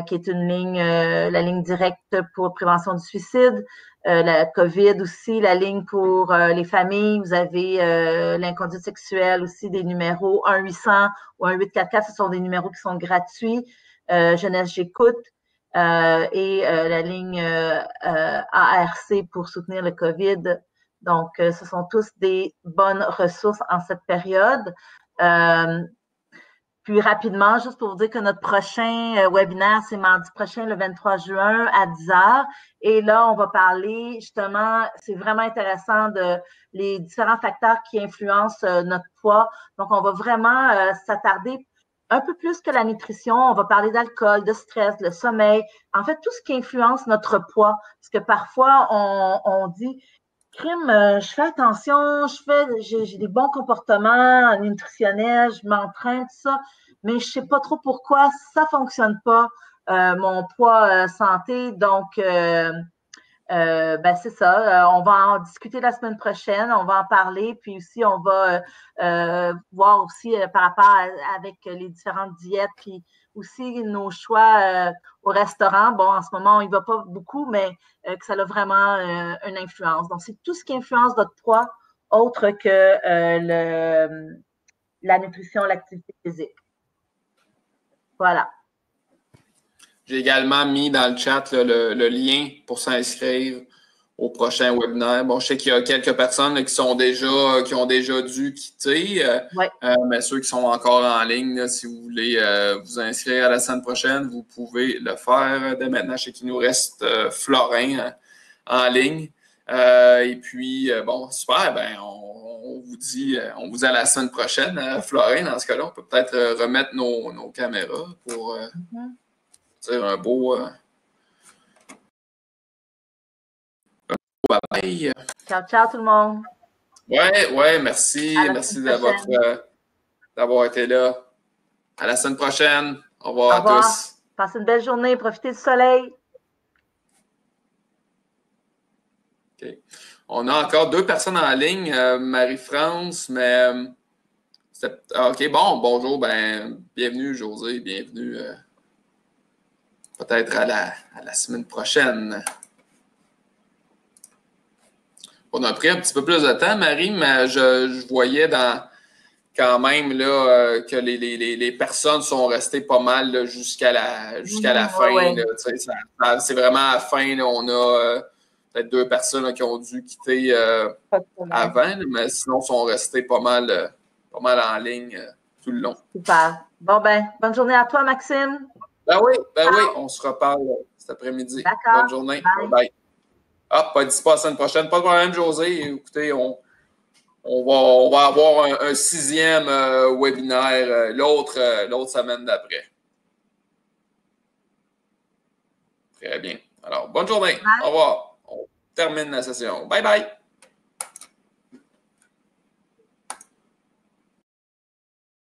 qui est une ligne, la ligne directe pour prévention du suicide. La COVID aussi, la ligne pour les familles. Vous avez l'inconduite sexuelle aussi, des numéros 1-800 ou 1-844. Ce sont des numéros qui sont gratuits. Jeunesse, j'écoute. Et la ligne ARC pour soutenir le COVID. Donc, ce sont tous des bonnes ressources en cette période. Puis rapidement, juste pour vous dire que notre prochain webinaire, c'est mardi prochain, le 23 juin à 10h. Et là, on va parler justement, c'est vraiment intéressant de les différents facteurs qui influencent notre poids. Donc, on va vraiment s'attarder un peu plus que la nutrition. On va parler d'alcool, de stress, le sommeil. En fait, tout ce qui influence notre poids. Parce que parfois, on dit crime, je fais attention, j'ai des bons comportements nutritionnels, je m'entraîne, tout ça, mais je sais pas trop pourquoi ça fonctionne pas, mon poids santé. Donc, c'est ça. On va en discuter la semaine prochaine. On va en parler. Puis aussi, on va voir aussi par rapport avec les différentes diètes. Puis aussi nos choix au restaurant. Bon, en ce moment, on y va pas beaucoup, mais que ça a vraiment une influence. Donc, c'est tout ce qui influence votre poids autre que la nutrition, l'activité physique. Voilà. J'ai également mis dans le chat là, le lien pour s'inscrire au prochain webinaire. Bon, je sais qu'il y a quelques personnes là, qui ont déjà dû quitter, Ouais. mais ceux qui sont encore en ligne, là, si vous voulez vous inscrire à la semaine prochaine, vous pouvez le faire dès maintenant. Je sais qu'il nous reste Florin en ligne. Et puis, bon, super, ben, on vous dit à la semaine prochaine. Florin, dans ce cas-là, on peut peut-être remettre nos caméras pour dire un beau bye-bye. Ciao, ciao tout le monde. Ouais, merci. Merci d'avoir été là. À la semaine prochaine. Au revoir à tous. Passez une belle journée. Profitez du soleil. OK. On a encore 2 personnes en ligne, Marie-France, mais OK, bon, bonjour, bienvenue, José, bienvenue peut-être à la semaine prochaine. On a pris un petit peu plus de temps, Marie, mais je voyais quand même là, que les personnes sont restées pas mal là, jusqu'à la fin. Ouais. Là, c'est vraiment à la fin, là, on a peut-être 2 personnes là, qui ont dû quitter avant, là, mais sinon sont restées pas mal en ligne tout le long. Super. Bon, bonne journée à toi, Maxime. Ben oui, on se reparle cet après-midi. D'accord. Bonne journée. Bye. Ah, pas la semaine prochaine. Pas de problème, José. Écoutez, on va avoir un 6e webinaire l'autre semaine d'après. Très bien. Alors, bonne journée. Bye. Au revoir. On termine la session. Bye bye.